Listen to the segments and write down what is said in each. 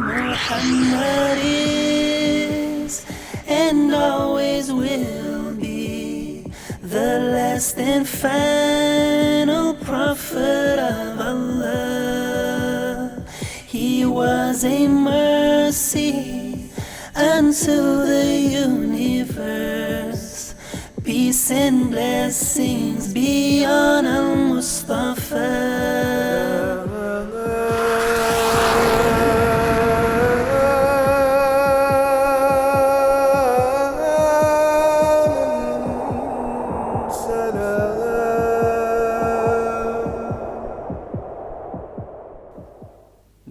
Muhammad is and always will be the last and final prophet of Allah. He was a mercy unto the universe. Peace and blessings be on Al-Mustafa.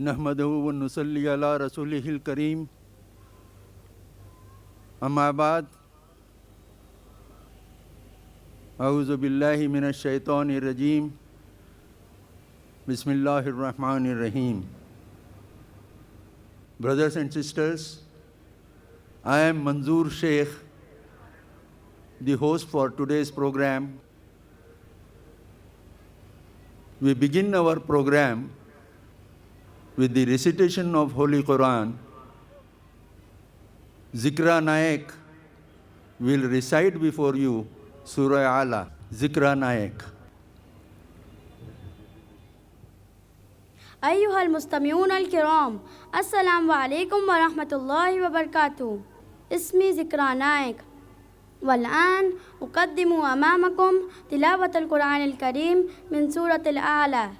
नहमदहु व नुसल्ली अला रसूलिहिल करीम अम्मा बाद अऊज़ु बिल्लाहि मिनश शैतानिर रजीम बिस्मिल्लाहिर रहमानिर रहीम. Brothers and sisters, I am Manzoor Sheikh, the host for today's program. We begin our program with the recitation of Holy Quran. Zikra Naik will recite before you Surah Ala. Zikra Naik. أيها المستمعون الكرام، السلام عليكم ورحمة الله وبركاته. اسمي ذكرى نايك، والآن أقدم أمامكم تلاوة القرآن الكريم من سورة الأعلى.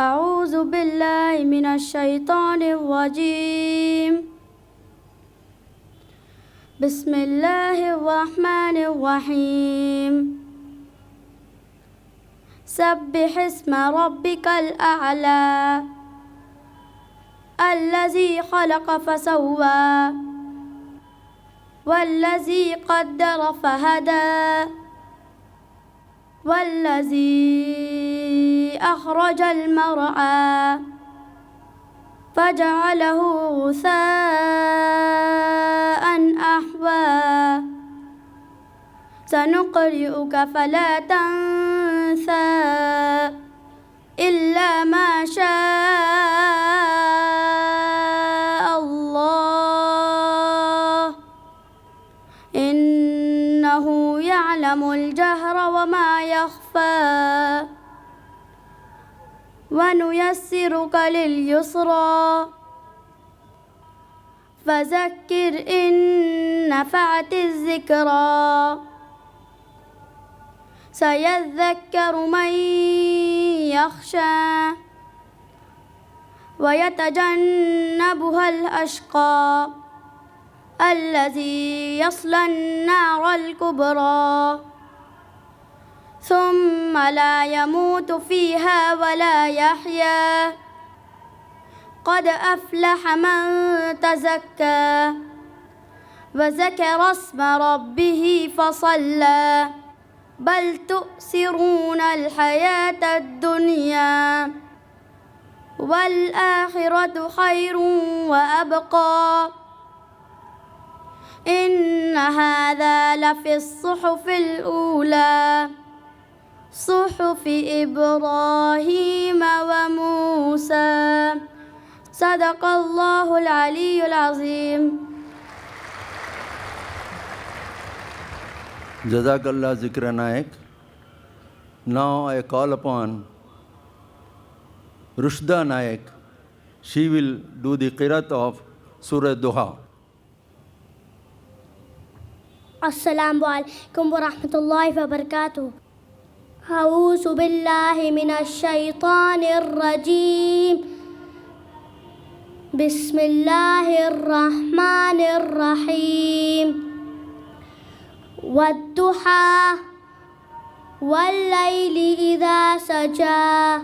أعوذ بالله من الشيطان الرجيم. بسم الله الرحمن الرحيم. سبح اسم ربك الأعلى الذي خلق فسوى والذي قدر فهدى والذي أخرج المرعى فجعله غثاء أحوى سنقرئك فلا تنسى إلا ما شاء الله إنه يعلم الجهر وما يخفى ونيسرك لليسرى فذكر إن نفعت الذكرى سيذكر من يخشى ويتجنبها الأشقى الذي يصلى النار الكبرى ثم لا يموت فيها ولا يحيا قد أفلح من تزكى وذكر اسم ربه فصلى بل تؤثرون الحياة الدنيا والآخرة خير وأبقى إن هذا لفي الصحف الأولى صحف إبراهيم وموسى. صدق الله العلي العظيم. Jazakallah Zikra Naik. Now I call upon Rushda Naik. She will do the qiraat of Surah Duha. السلام عليكم ورحمة الله وبركاته. أعوذ بالله من الشيطان الرجيم. بسم الله الرحمن الرحيم. والضحى والليل إذا سجى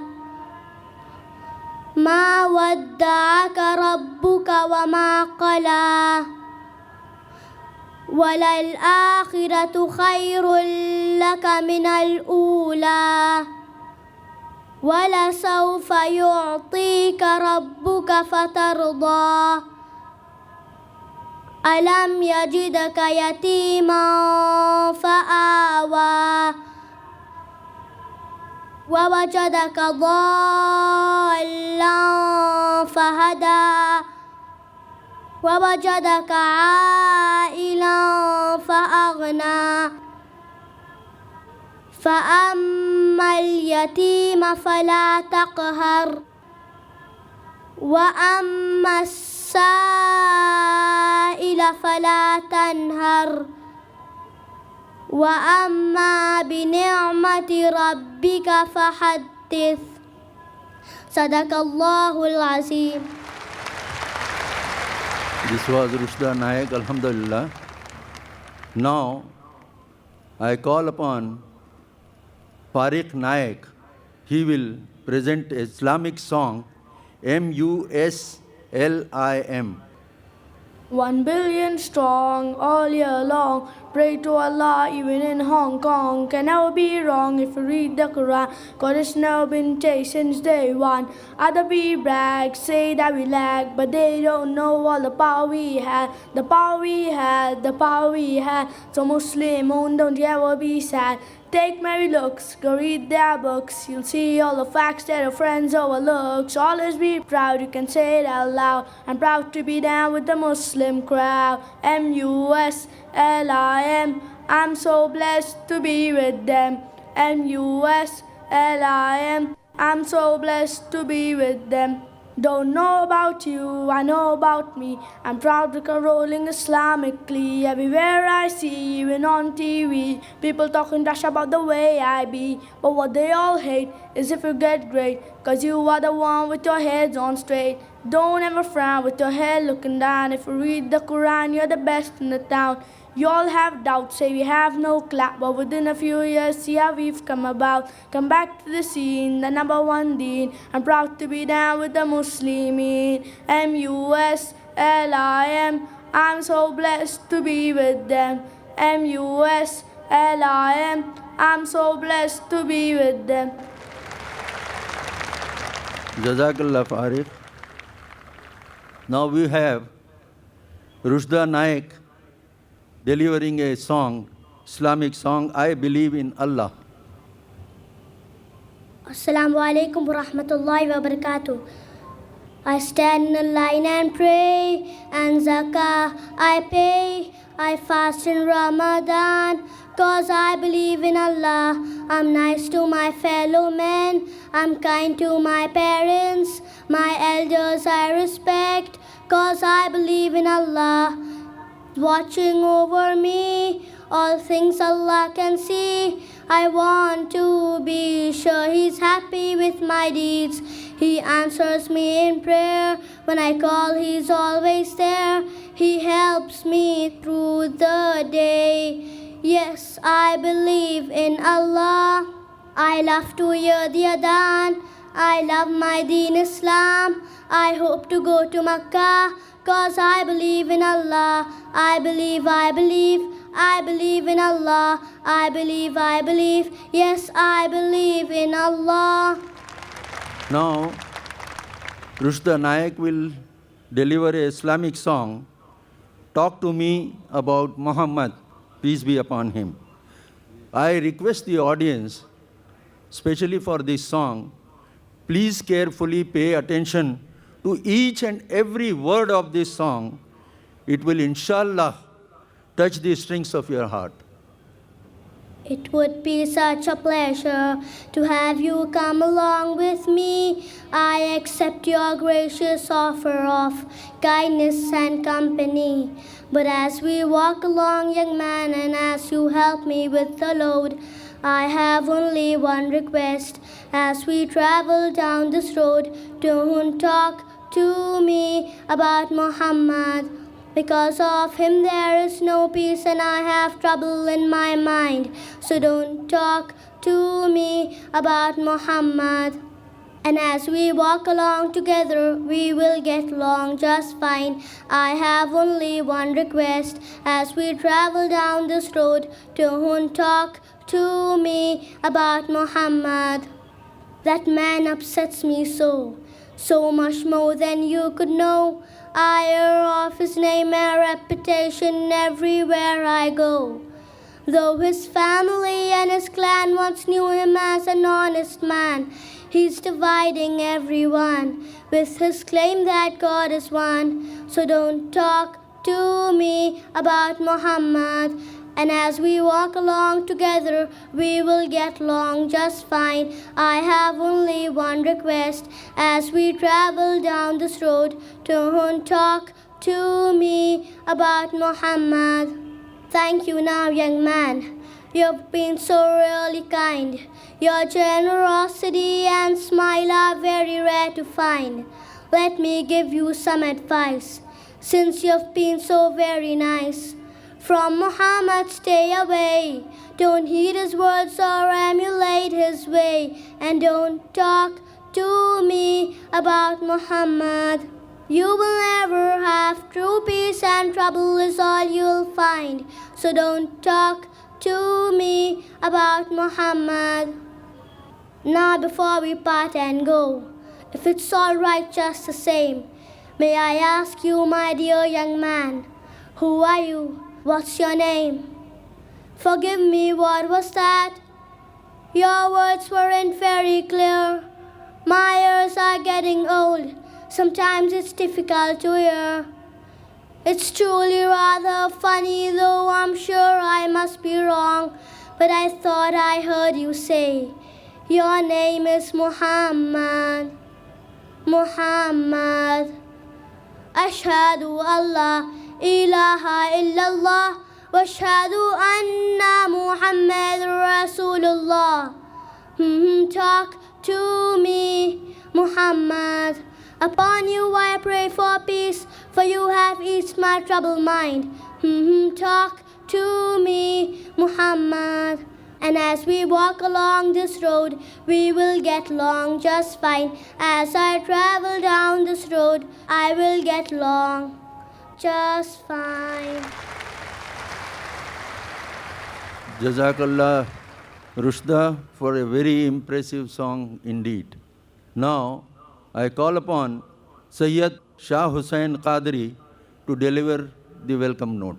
ما ودعك ربك وما قلى وللآخرة خير لك من الأولى ولسوف يعطيك ربك فترضى ألم يجدك يتيما فآوى ووجدك ضالا فهدى ووجدك عائلا فأغنى فأما اليتيم فلا تقهر وأما السائل فلا تنهر وأما بنعمة ربك فحدث صدق الله العظيم. This was Rushda Nayak, Alhamdulillah. Now, I call upon Fariq Nayak. He will present Islamic song, Muslim. 1 billion strong all year long. Pray to Allah even in Hong Kong. Can never be wrong if you read the Quran. God has never been chased since day one. Other people brag, say that we lag, but they don't know all the power we had. The power we had, the power we had. So Muslim, don't you ever be sad. Take merry looks, go read their books. You'll see all the facts that your friends overlook. So always be proud, you can say it out loud. I'm proud to be down with the Muslim crowd. Muslim, I'm so blessed to be with them. Muslim, I'm so blessed to be with them. Don't know about you, I know about me. I'm proud to go rolling Islamically. Everywhere I see, even on TV, people talking trash about the way I be. But what they all hate is if you get great, cause you are the one with your heads on straight. Don't ever frown with your head looking down. If you read the Quran, you're the best in the town. You all have doubts, say we have no clap, but within a few years, see how we've come about. Come back to the scene, the number one deen. I'm proud to be down with the Muslimin. Muslim, I'm so blessed to be with them. Muslim, I'm so blessed to be with them. Jazakallah Fariq. Now we have Rushda Nayak delivering a song, Islamic song, I Believe in Allah. Assalamu alaikum wa rahmatullahi wa barakatuh. I stand in a line and pray, and zakah I pay. I fast in Ramadan, cause I believe in Allah. I'm nice to my fellow men, I'm kind to my parents. My elders I respect, cause I believe in Allah. Watching over me, all things Allah can see. I want to be sure He's happy with my deeds. He answers me in prayer. When I call, He's always there. He helps me through the day. Yes, I believe in Allah. I love to hear the adhan. I love my deen Islam. I hope to go to Makkah, cause I believe in Allah. I believe in Allah. I believe, yes, I believe in Allah. Now, Rushda Nayak will deliver a Islamic song, Talk to Me About Muhammad, peace be upon him. I request the audience, especially for this song, please carefully pay attention to each and every word of this song. It will, inshallah, touch the strings of your heart. It would be such a pleasure to have you come along with me. I accept your gracious offer of kindness and company. But as we walk along, young man, and as you help me with the load, I have only one request. As we travel down this road, don't talk to me about Muhammad. Because of him there is no peace and I have trouble in my mind. So don't talk to me about Muhammad. And as we walk along together, we will get along just fine. I have only one request. As we travel down this road, don't talk to me about Muhammad. That man upsets me so much more than you could know. I hear of his name and reputation everywhere I go. Though his family and his clan once knew him as an honest man, he's dividing everyone with his claim that God is one. So don't talk to me about Muhammad. And as we walk along together, we will get along just fine. I have only one request as we travel down this road. Don't talk to me about Muhammad. Thank you now, young man. You've been so really kind. Your generosity and smile are very rare to find. Let me give you some advice, since you've been so very nice. From Muhammad stay away. Don't heed his words or emulate his way. And don't talk to me about Muhammad. You will never have true peace, and trouble is all you'll find. So don't talk to me about Muhammad. Now before we part and go, if it's all right just the same, may I ask you, my dear young man, who are you? What's your name? Forgive me, what was that? Your words weren't very clear. My ears are getting old. Sometimes it's difficult to hear. It's truly rather funny, though I'm sure I must be wrong. But I thought I heard you say, your name is Muhammad. Muhammad. Ashhadu Allah ilaha illallah wa ashhadu anna Muhammad Rasulullah. Talk to me, Muhammad. Upon you I pray for peace, for you have eased my troubled mind. Talk to me, Muhammad. And as we walk along this road, we will get along just fine. As I travel down this road, I will get along just fine. Jazakallah Rushda for a very impressive song indeed. Now, I call upon Sayyid Shah Hussain Qadri to deliver the welcome note.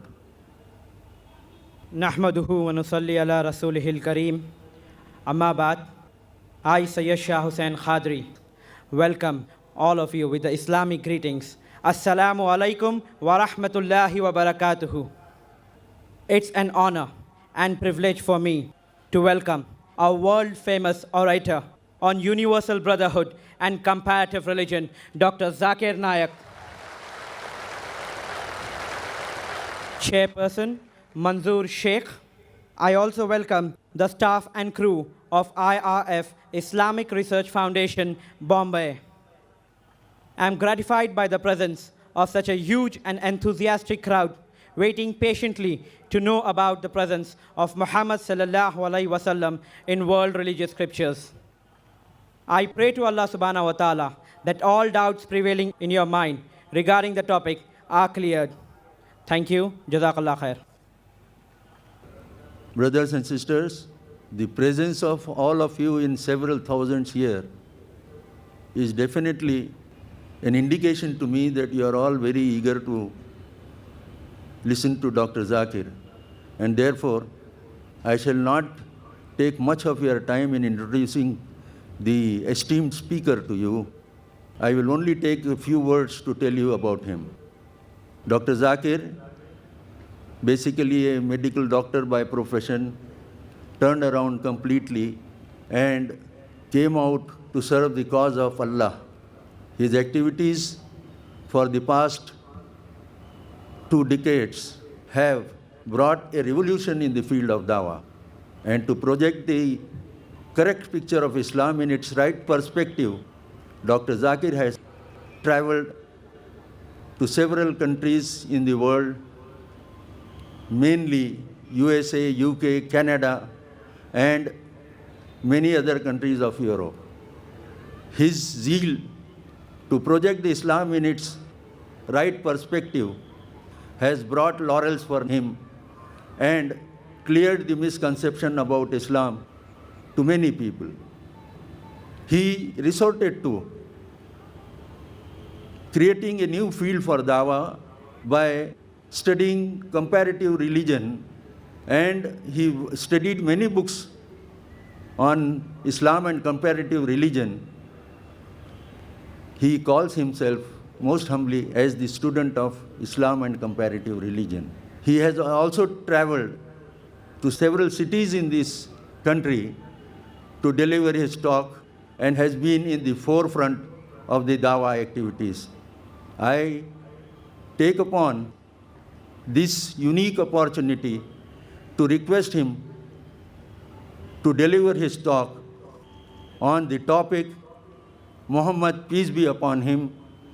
Nahmaduhu wa nusalli ala rasulihil kareem. Amma ba'd, I, Sayyid Shah Hussain Qadri, welcome all of you with the Islamic greetings. Assalamu alaikum wa rahmatullahi wa barakatuhu. It's an honor and privilege for me to welcome our world-famous orator on universal brotherhood and comparative religion, Dr. Zakir Naik, Chairperson Manzoor Sheikh. I also welcome the staff and crew of IRF, Islamic Research Foundation, Bombay. I am gratified by the presence of such a huge and enthusiastic crowd waiting patiently to know about the presence of Muhammad sallallahu alaihi wasallam in world religious scriptures. I pray to Allah subhanahu wa ta'ala that all doubts prevailing in your mind regarding the topic are cleared. Thank you. Jazakallah khair. Brothers and sisters, the presence of all of you in several thousands here is definitely an indication to me that you are all very eager to listen to Dr. Zakir. And therefore, I shall not take much of your time in introducing the esteemed speaker to you. I will only take a few words to tell you about him. Dr. Zakir, basically a medical doctor by profession, turned around completely and came out to serve the cause of Allah. His activities for the past 2 decades have brought a revolution in the field of dawah. And to project the correct picture of Islam in its right perspective, Dr. Zakir has traveled to several countries in the world, mainly USA, UK, Canada, and many other countries of Europe. His zeal to project Islam in its right perspective has brought laurels for him and cleared the misconception about Islam to many people. He resorted to creating a new field for dawah by studying comparative religion and he studied many books on Islam and comparative religion. He calls himself most humbly as the student of Islam and comparative religion. He has also traveled to several cities in this country to deliver his talk and has been in the forefront of the Dawah activities. I take upon this unique opportunity to request him to deliver his talk on the topic Muhammad, peace be upon him,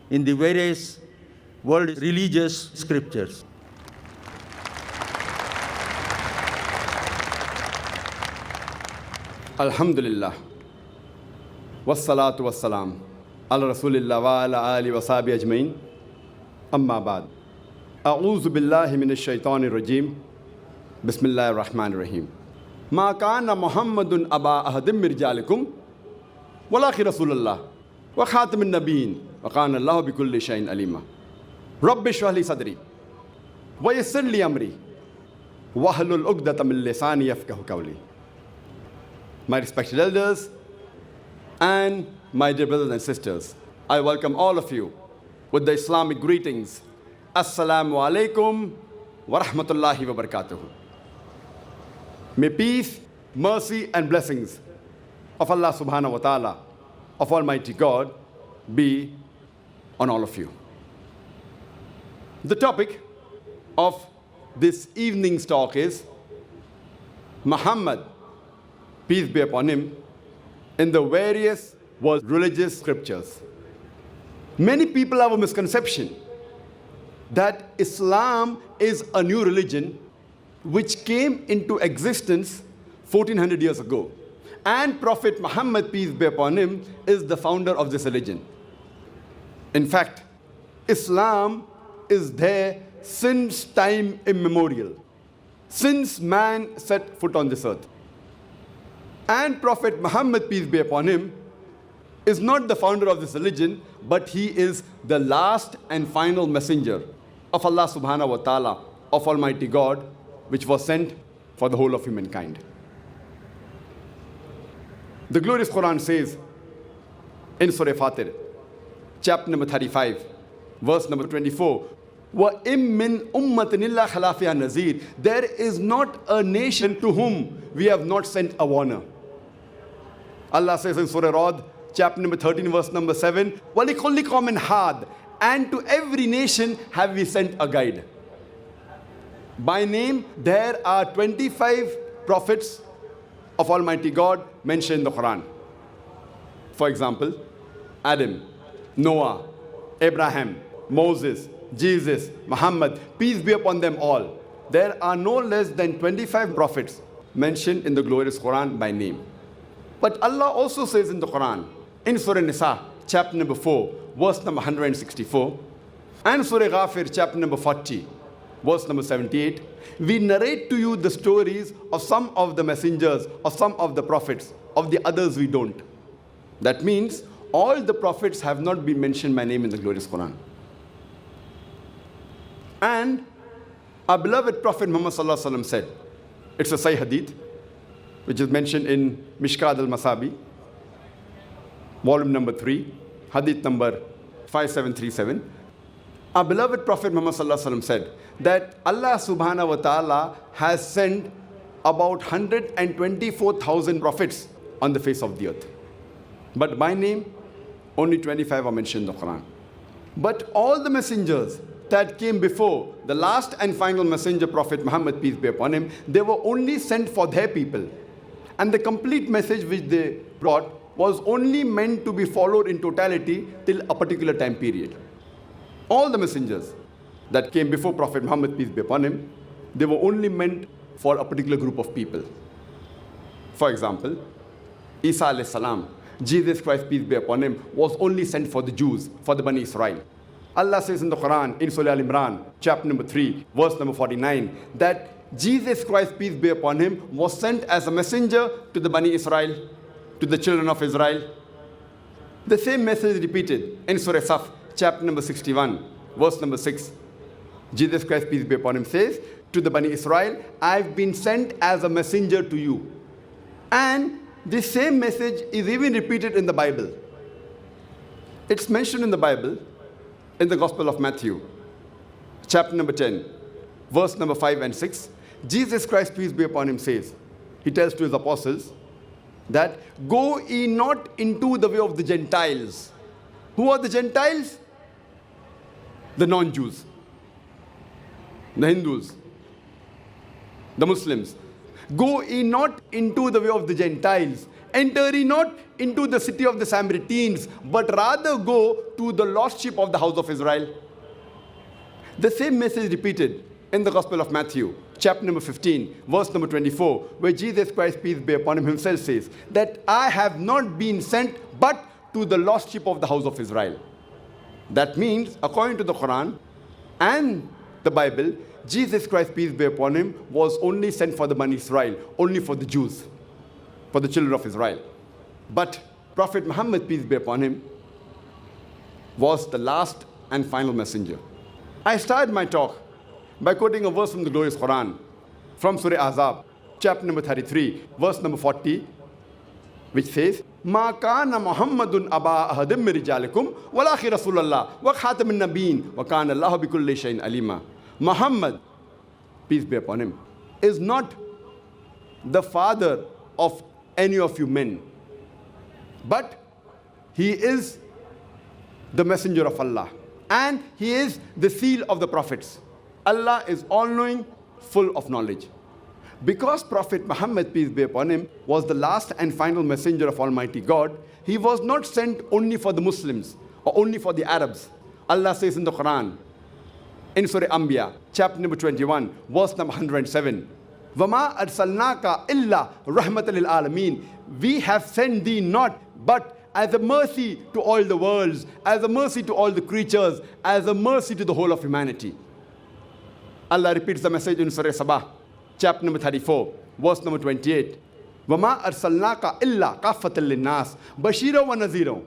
in the various world religious scriptures. Alhamdulillah. Wassalatu wassalam. Ala Rasulillah wa ala ali wa sahbihi ajmain. Amma ba'd. A'udhu billahi minash shaitanir rajim. Bismillahir rahmanir rahim. Ma kana Muhammadun aba ahadim min rijalikum walakin Rasulullah wa khatamin nabiyyin wa kana Allahu bikulli shay'in alima. Rabbi shrah li sadri wa yassir li amri wahlul 'uqdatam min lisani yafqahu qawli. My respected elders and my dear brothers and sisters, I welcome all of you with the Islamic greetings. Assalamu alaikum wa rahmatullahi wa barakatuh. May peace, mercy and blessings of Allah subhanahu wa ta'ala, of Almighty God, be on all of you. The topic of this evening's talk is Muhammad, peace be upon him, in the various world religious scriptures. Many people have a misconception that Islam is a new religion which came into existence 1400 years ago. And Prophet Muhammad, peace be upon him, is the founder of this religion. In fact, Islam is there since time immemorial, since man set foot on this earth. And Prophet Muhammad, peace be upon him, is not the founder of this religion, but he is the last and final messenger of Allah subhanahu wa ta'ala, of Almighty God, which was sent for the whole of humankind. The glorious Quran says in Surah Fatir, chapter number 35, verse number 24, وَإِم مِّن أُمَّةٍ إِلَّا خَلَا فِيهَا نَذِيرٌ. There is not a nation to whom we have not sent a warner. Allah says in Surah Rad, chapter number 13, verse number 7, وَلِكُلِّ قَوْمٍ هَادٍ. And to every nation have we sent a guide. By name, there are 25 prophets of Almighty God mentioned in the Quran. For example, Adam, Noah, Abraham, Moses, Jesus, Muhammad, peace be upon them all. There are no less than 25 prophets mentioned in the glorious Quran by name. But Allah also says in the Quran, in Surah Nisa, chapter number 4, verse number 164, and Surah Ghafir, chapter number 40, verse number 78, we narrate to you the stories of some of the messengers, of some of the prophets, of the others we don't. That means all the prophets have not been mentioned by name in the glorious Quran. And our beloved Prophet Muhammad sallallahu alaihi wasallam said, it's a Sahih Hadith, which is mentioned in Mishkat al-Masabi, volume number 3, Hadith number 5737. Our beloved Prophet Muhammad sallallahu alaihi wasallam said that Allah subhanahu wa ta'ala has sent about 124,000 prophets on the face of the earth. But by name, only 25 are mentioned in the Quran. But all the messengers that came before the last and final messenger, Prophet Muhammad, peace be upon him, they were only sent for their people. And the complete message which they brought was only meant to be followed in totality till a particular time period. All the messengers that came before Prophet Muhammad, peace be upon him, they were only meant for a particular group of people. For example, Isa alayhi salam, Jesus Christ, peace be upon him, was only sent for the Jews, for the Bani Israel. Allah says in the Quran, in Surah Al-Imran, chapter number 3, verse number 49, that Jesus Christ, peace be upon him, was sent as a messenger to the Bani Israel, to the children of Israel. The same message repeated in Surah Saf, chapter number 61, verse number 6. Jesus Christ, peace be upon him, says, to the Bani Israel, I've been sent as a messenger to you. And this same message is even repeated in the Bible. It's mentioned in the Bible, in the Gospel of Matthew, chapter number 10, verse number 5 and 6. Jesus Christ, peace be upon him, says, he tells to his apostles that, go ye not into the way of the Gentiles. Who are the Gentiles? The non-Jews, the Hindus, the Muslims. Go ye not into the way of the Gentiles. Enter ye not into the city of the Samaritans, but rather go to the lost sheep of the house of Israel. The same message repeated in the Gospel of Matthew, chapter number 15, verse number 24, where Jesus Christ, peace be upon him, himself says that I have not been sent but to the lost sheep of the house of Israel. That means, according to the Quran and the Bible, Jesus Christ, peace be upon him, was only sent for the Bani Israel, only for the Jews, for the children of Israel. But Prophet Muhammad, peace be upon him, was the last and final messenger. I started my talk by quoting a verse from the glorious Quran, from Surah Ahzab, chapter number 33, verse number 40, which says, Ma kana Muhammadun aba ahadim min rijalikum walakin Rasulullah wa khatamun nabiyyin wa kana Allahu bi kulli shay'in alima. Muhammad, peace be upon him, is not the father of any of you men, but he is the messenger of Allah, and he is the seal of the prophets. Allah is all-knowing, full of knowledge. Because Prophet Muhammad, peace be upon him, was the last and final messenger of Almighty God, he was not sent only for the Muslims or only for the Arabs. Allah says in the Quran, in Surah Anbiya, chapter number 21, verse number 107, وَمَا أَرْسَلْنَاكَ إِلَّا رَحْمَةً لِلْعَالَمِينَ. We have sent thee not but as a mercy to all the worlds, as a mercy to all the creatures, as a mercy to the whole of humanity. Allah repeats the message in Surah Sabah, chapter number 34, verse number 28. وَمَا أَرْسَلْنَاكَ إِلَّا كَافَّةً لِلنَّاسِ بَشِيرًا وَنَذِيرًا.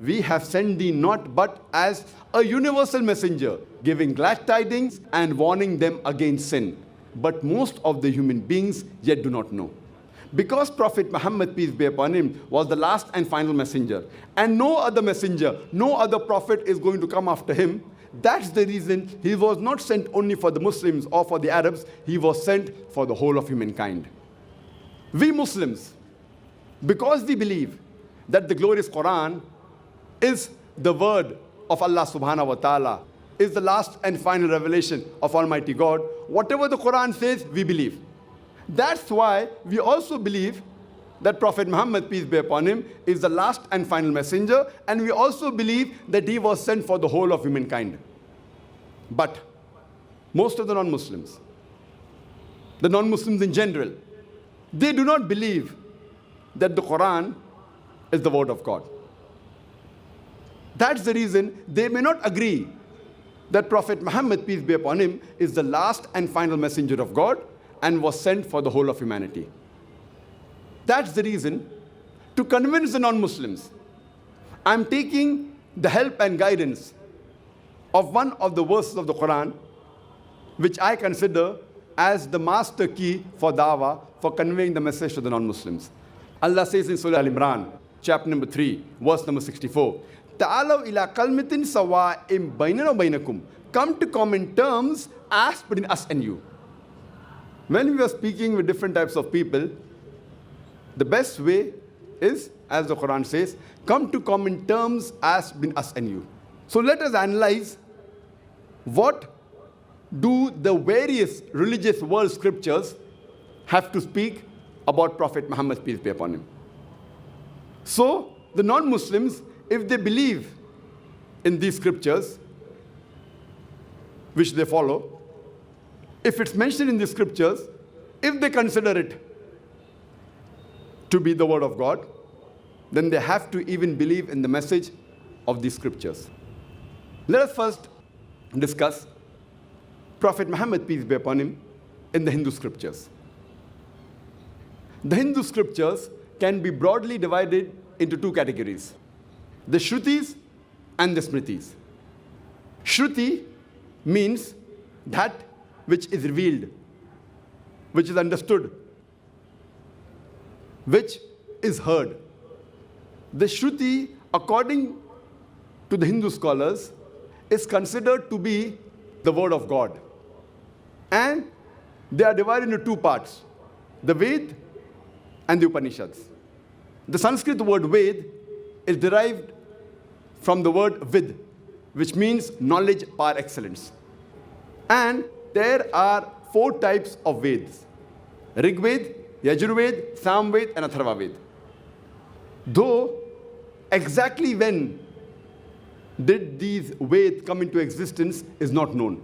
We have sent thee not but as a universal messenger, giving glad tidings and warning them against sin. But most of the human beings yet do not know. Because Prophet Muhammad, peace be upon him, was the last and final messenger, and no other messenger, no other prophet is going to come after him, that's the reason he was not sent only for the Muslims or for the Arabs, he was sent for the whole of humankind. We Muslims, because we believe that the glorious Quran is the word of Allah subhanahu wa ta'ala, is the last and final revelation of Almighty God, whatever the Quran says, we believe. That's why we also believe that Prophet Muhammad, peace be upon him, is the last and final messenger, and we also believe that he was sent for the whole of humankind. But most of the non-Muslims in general, they do not believe that the Quran is the word of God. That's the reason they may not agree that Prophet Muhammad, peace be upon him, is the last and final messenger of God and was sent for the whole of humanity. That's the reason, to convince the non-Muslims, I'm taking the help and guidance of one of the verses of the Quran, which I consider as the master key for dawah, for conveying the message to the non-Muslims. Allah says in Surah Al-Imran, chapter number 3, verse number 64, Ta'alaw ila kalmatin sawa'im bainana wa bainakum. Come to common terms as between us and you. When we are speaking with different types of people, the best way is, as the Quran says, come to common terms as between us and you. So let us analyze what do the various religious world scriptures have to speak about Prophet Muhammad, peace be upon him. So the non-Muslims, if they believe in these scriptures, which they follow, if it's mentioned in the scriptures, if they consider it to be the word of God, then they have to even believe in the message of these scriptures. Let us first discuss Prophet Muhammad, peace be upon him, in the Hindu scriptures. The Hindu scriptures can be broadly divided into two categories: the Shrutis and the Smritis. Shruti means that which is revealed which is understood, which is heard. The Shruti, according to the Hindu scholars, is considered to be the word of God. And they are divided into two parts, the Ved and the Upanishads. The Sanskrit word Ved is derived from the word Vid, which means knowledge par excellence. And there are 4 types of Veds: Rig Ved, Yajurved, Samved, and Atharva Ved. Though exactly when did these Veds come into existence is not known.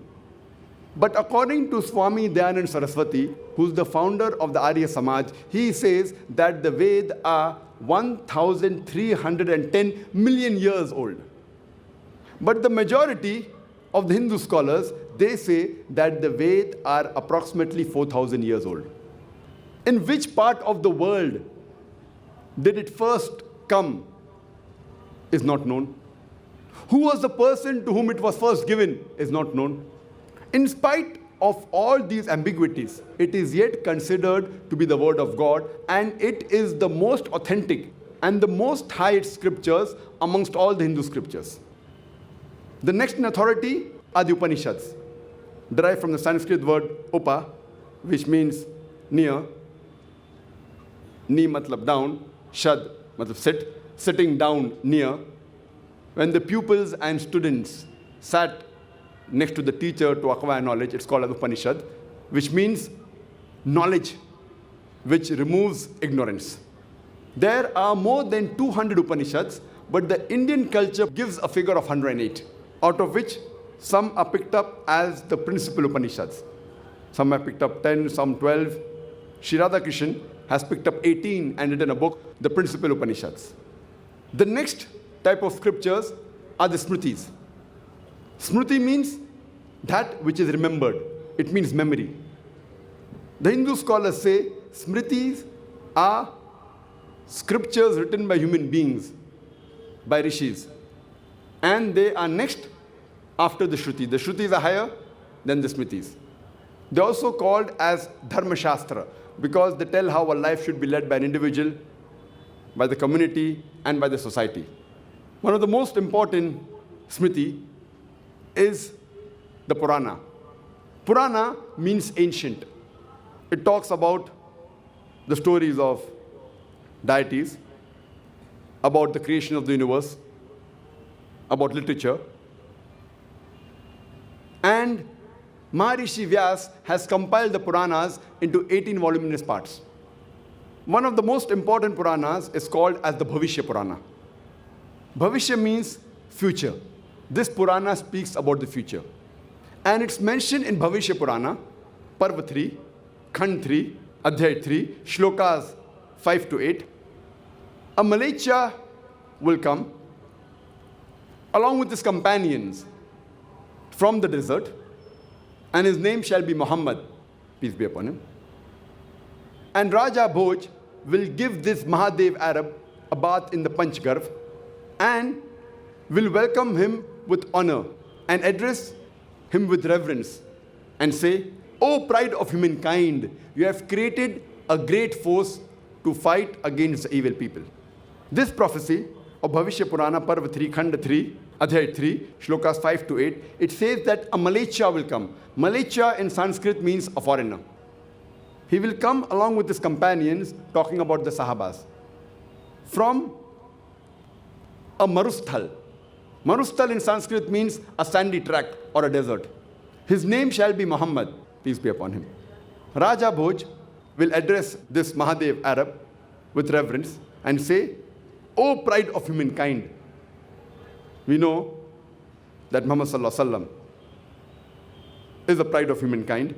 But according to Swami Dayanand Saraswati, who's the founder of the Arya Samaj, he says that the Veds are 1,310 million years old. But the majority of the Hindu scholars, they say that the Veds are approximately 4,000 years old. In which part of the world did it first come is not known. Who was the person to whom it was first given is not known. In spite of all these ambiguities, it is yet considered to be the word of God, and it is the most authentic and the most highest scriptures amongst all the Hindu scriptures. The next in authority are the Upanishads, derived from the Sanskrit word upa, which means near. Ni matlab down, shad matlab sit, sitting down near. When the pupils and students sat next to the teacher to acquire knowledge, it's called as Upanishad, which means knowledge, which removes ignorance. There are more than 200 Upanishads, but the Indian culture gives a figure of 108, out of which some are picked up as the principal Upanishads. Some have picked up 10, some 12. Sri Radhakrishnan has picked up 18 and written a book, the principal Upanishads. The next type of scriptures are the Smritis. Smriti means that which is remembered. It means memory. The Hindu scholars say Smritis are scriptures written by human beings, by rishis. And they are next after the Shruti. The Shrutis are higher than the Smritis. They're also called as Dharma Shastra because they tell how a life should be led by an individual, by the community, and by the society. One of the most important Smriti is the Purana. Purana means ancient. It talks about the stories of deities, about the creation of the universe, about literature. And Maharishi Vyas has compiled the Puranas into 18 voluminous parts. One of the most important Puranas is called as the Bhavishya Purana. Bhavishya means future. This Purana speaks about the future. And it's mentioned in Bhavishya Purana, Parva 3, Khand 3, Adhyay 3, Shlokas 5 to 8. A Malecha will come along with his companions from the desert, and his name shall be Muhammad, peace be upon him. And Raja Bhoj will give this Mahadev Arab a bath in the Panchgarh and will welcome him with honor and address him with reverence and say, "O pride of humankind, you have created a great force to fight against the evil people." This prophecy of Bhavishya Purana, Parva 3, Khand 3, Adhyay 3, Shlokas 5 to 8, it says that a Malecha will come. Malecha in Sanskrit means a foreigner. He will come along with his companions, talking about the Sahabas, from a Marusthal. Marusthal in Sanskrit means a sandy tract or a desert. His name shall be Muhammad, peace be upon him. Raja Bhoj will address this Mahadev Arab with reverence and say, "O pride of humankind." We know that Muhammad Sallallahu Alaihi Wasallam is the pride of humankind.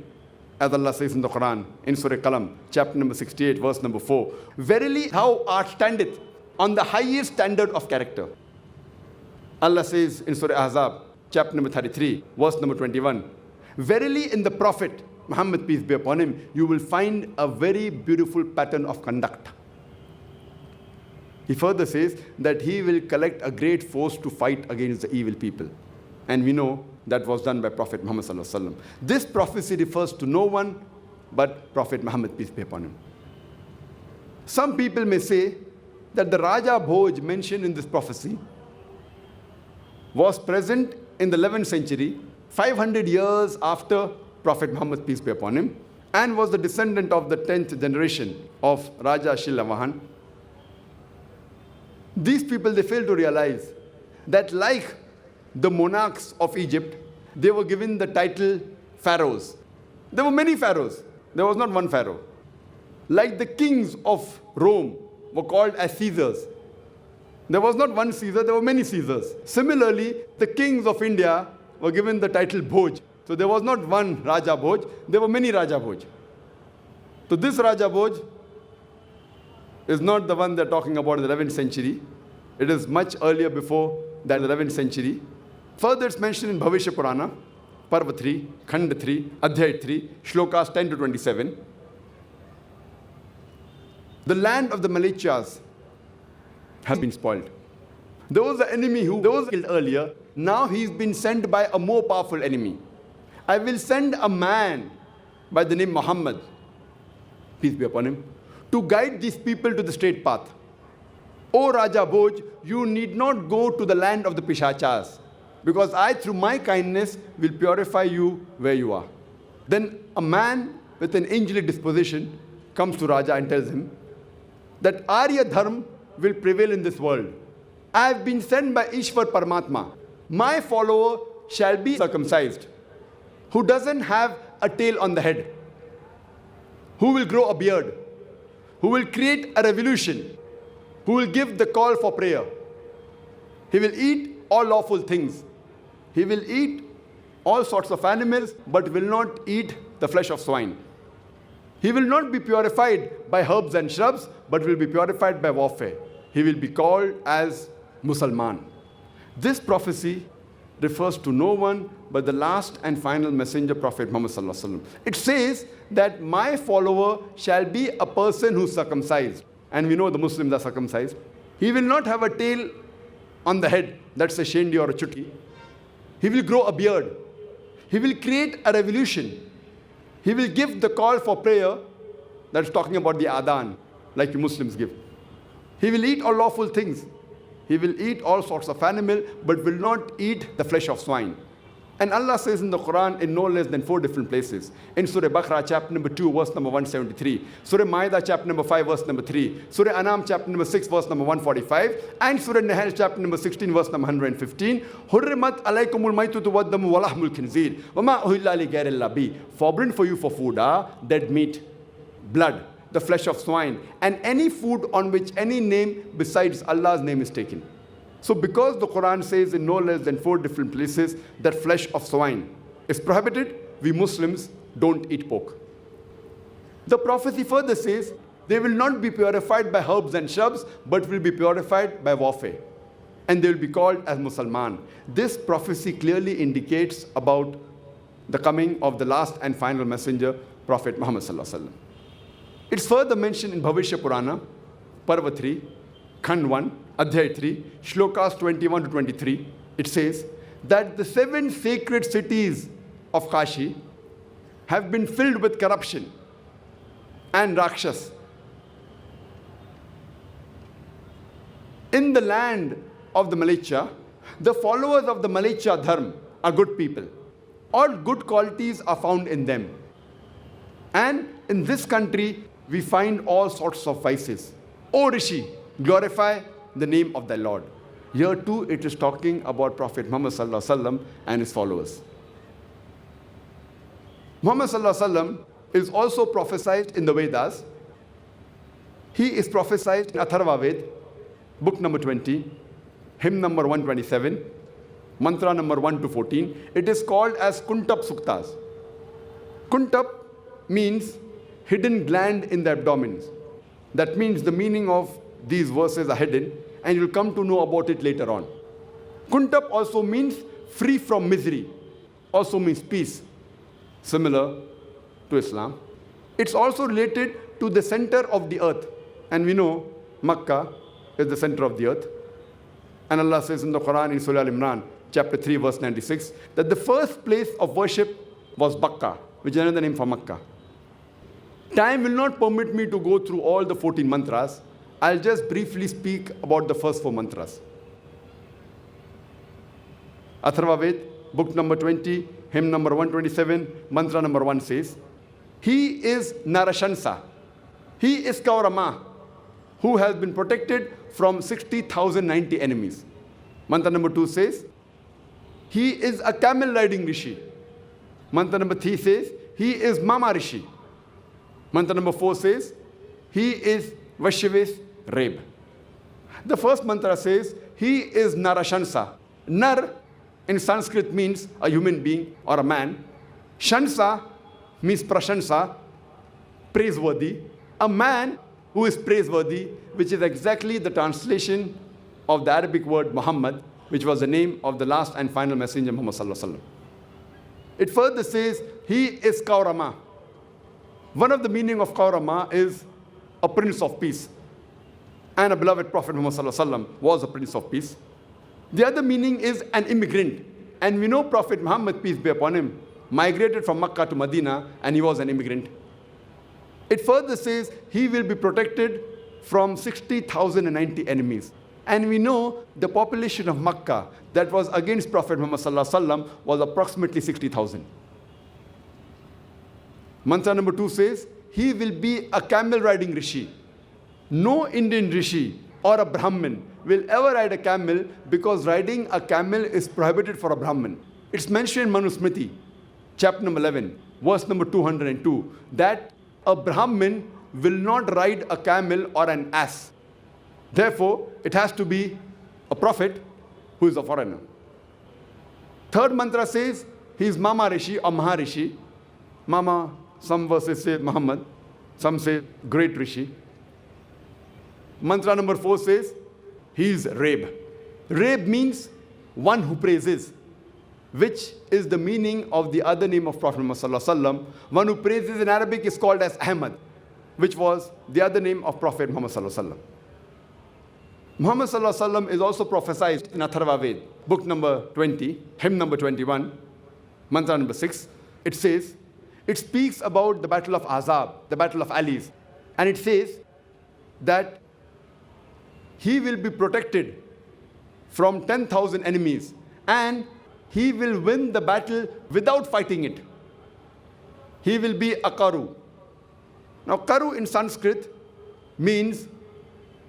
As Allah says in the Quran, in Surah Qalam, chapter number 68, verse number 4, "Verily thou art standeth on the highest standard of character." Allah says in Surah Ahzab, chapter number 33, verse number 21, "Verily in the Prophet, Muhammad, peace be upon him, you will find a very beautiful pattern of conduct." He further says that he will collect a great force to fight against the evil people. And we know that was done by Prophet Muhammad Sallallahu Alaihi Wasallam. This prophecy refers to no one but Prophet Muhammad, peace be upon him. Some people may say that the Raja Bhoj mentioned in this prophecy was present in the 11th century, 500 years after Prophet Muhammad, peace be upon him, and was the descendant of the 10th generation of Raja Shilavahan. These people, they fail to realize that like the monarchs of Egypt, they were given the title pharaohs. There were many pharaohs. There was not one pharaoh. Like the kings of Rome were called as Caesars. There was not one Caesar, there were many Caesars. Similarly, the kings of India were given the title Bhoj. So there was not one Raja Bhoj, there were many Raja Bhoj. So this Raja Bhoj is not the one they're talking about in the 11th century. It is much earlier before than the 11th century. Further, it's mentioned in Bhavishya Purana, Parva 3, Khand 3, Adhyay 3, Shlokas 10 to 27. The land of the Malechas has been spoiled. There was an enemy who was killed earlier. Now he's been sent by a more powerful enemy. I will send a man by the name Muhammad, peace be upon him, to guide these people to the straight path. O Raja Bhoj, you need not go to the land of the Pishachas, because I, through my kindness, will purify you where you are. Then a man with an angelic disposition comes to Raja and tells him that Arya Dharma will prevail in this world. I have been sent by Ishwar Paramatma. My follower shall be circumcised, who doesn't have a tail on the head, who will grow a beard, who will create a revolution, who will give the call for prayer. He will eat all lawful things. He will eat all sorts of animals, but will not eat the flesh of swine. He will not be purified by herbs and shrubs, but will be purified by warfare. He will be called as Musalman. This prophecy refers to no one but the last and final messenger, Prophet Muhammad Sallallahu Alaihi Wasallam. It says that my follower shall be a person who's circumcised. And we know the Muslims are circumcised. He will not have a tail on the head. That's a shendi or a chutti. He will grow a beard. He will create a revolution. He will give the call for prayer. That's talking about the adhan, like you Muslims give. He will eat all lawful things. He will eat all sorts of animal, but will not eat the flesh of swine. And Allah says in the Quran in no less than 4 different places. In Surah Baqarah, chapter number 2, verse number 173. Surah Ma'idah, chapter number 5, verse number 3. Surah Anam, chapter number 6, verse number 145. And Surah Nahl, chapter number 16, verse number 115. Hurrimat alaykumul maytutu waddamu walahmul khinzir. Wama uhilla li ghayril bi. Forbidden for you for food are dead meat, blood, the flesh of swine, and any food on which any name besides Allah's name is taken. So because the Quran says in no less than 4 different places that flesh of swine is prohibited, we Muslims don't eat pork. The prophecy further says they will not be purified by herbs and shrubs, but will be purified by warfare. And they will be called as Musalman. This prophecy clearly indicates about the coming of the last and final messenger, Prophet Muhammad Sallallahu Alaihi Wasallam. It's further mentioned in Bhavishya Purana, Parva 3, Khand 1, Adhyay 3, Shlokas 21 to 23. It says that the 7 sacred cities of Kashi have been filled with corruption and Rakshas. In the land of the Malecha, the followers of the Malecha Dharma are good people. All good qualities are found in them. And in this country, we find all sorts of vices. O Rishi, glorify the name of thy Lord. Here too, it is talking about Prophet Muhammad Sallallahu Alaihi Wasallam and his followers. Muhammad Sallallahu Alaihi Wasallam is also prophesied in the Vedas. He is prophesied in Atharva Ved, book number 20, hymn number 127, mantra number 1 to 14. It is called as Kuntap Suktas. Kuntap means hidden gland in the abdomen. That means the meaning of these verses are hidden, and you'll come to know about it later on. Kuntap also means free from misery, also means peace, similar to Islam. It's also related to the center of the earth. And we know Makkah is the center of the earth. And Allah says in the Quran in Surah Al-Imran, chapter 3, verse 96, that the first place of worship was Bakka, which is another name for Makkah. Time will not permit me to go through all the 14 mantras. I'll just briefly speak about the first 4 mantras. Atharva Ved, book number 20, hymn number 127, mantra number 1 says, He is Narashansa. He is Kaurama, who has been protected from 60,090 enemies. Mantra number 2 says, He is a camel riding Rishi. Mantra number 3 says, He is Mama Rishi. Mantra number 4 says, He is Vashyavis Reb. The first mantra says, He is Narashansa. Nar in Sanskrit means a human being or a man. Shansa means prashansa, praiseworthy. A man who is praiseworthy, which is exactly the translation of the Arabic word Muhammad, which was the name of the last and final messenger Muhammad sallallahu alaihi wasallam. It further says, He is Kaurama. One of the meaning of Kaurama is a prince of peace. And a beloved Prophet Muhammad sallallahu alaihi wasallam was a prince of peace. The other meaning is an immigrant. And we know Prophet Muhammad, peace be upon him, migrated from Makkah to Medina, and he was an immigrant. It further says he will be protected from 60,090 enemies. And we know the population of Makkah that was against Prophet Muhammad sallallahu alaihi wasallam was approximately 60,000. Mantra number 2 says, he will be a camel riding Rishi. No Indian Rishi or a Brahmin will ever ride a camel, because riding a camel is prohibited for a Brahmin. It's mentioned in Manusmriti, chapter number 11, verse number 202, that a Brahmin will not ride a camel or an ass. Therefore, it has to be a prophet who is a foreigner. Third mantra says, he is Mama Rishi or Maharishi. Mama, some verses say Muhammad, some say great Rishi. Mantra number 4 says, he is Reb. Reb means one who praises, which is the meaning of the other name of Prophet Muhammad sallallahu alaihi wasallam. One who praises in Arabic is called as Ahmad, which was the other name of Prophet Muhammad sallallahu alaihi wasallam. Muhammad sallallahu alaihi wasallam is also prophesied in Atharva Ved, book number 20, hymn number 21, mantra number 6. It says, it speaks about the battle of Azab, the battle of Alis, and it says that he will be protected from 10,000 enemies, and he will win the battle without fighting it. He will be a Karu. Now, Karu in Sanskrit means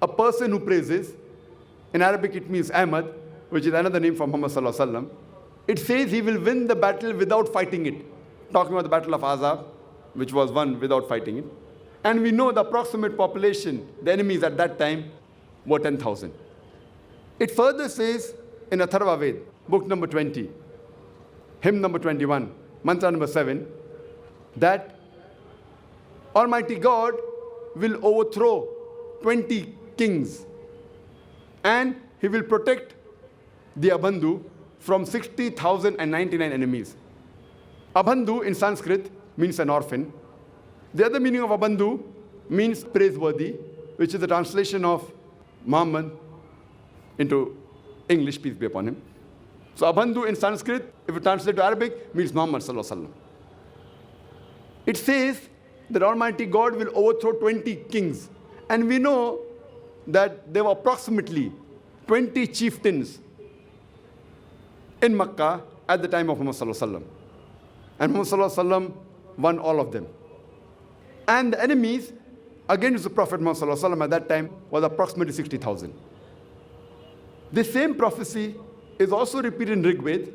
a person who praises. In Arabic, it means Ahmad, which is another name for Muhammad sallallahu alaihi wasallam. It says he will win the battle without fighting it. Talking about the battle of Azab, which was won without fighting it. And we know the approximate population, the enemies at that time, were 10,000. It further says in Atharva Ved, book number 20, hymn number 21, mantra number 7, that Almighty God will overthrow 20 kings, and he will protect the Abandhu from 60,099 enemies. Abandhu in Sanskrit means an orphan. The other meaning of Abandhu means praiseworthy, which is the translation of Muhammad into English, peace be upon him. So Abandhu in Sanskrit, if you translate to Arabic, means Muhammad sallallahu alaihi wasallam. It says that Almighty God will overthrow 20 kings. And we know that there were approximately 20 chieftains in Makkah at the time of Muhammad sallallahu alaihi wasallam. And Muhammad sallallahu alaihi wasallam won all of them. And the enemies against the Prophet Muhammad sallallahu alaihi wasallam at that time was approximately 60,000. This same prophecy is also repeated in Rig Ved,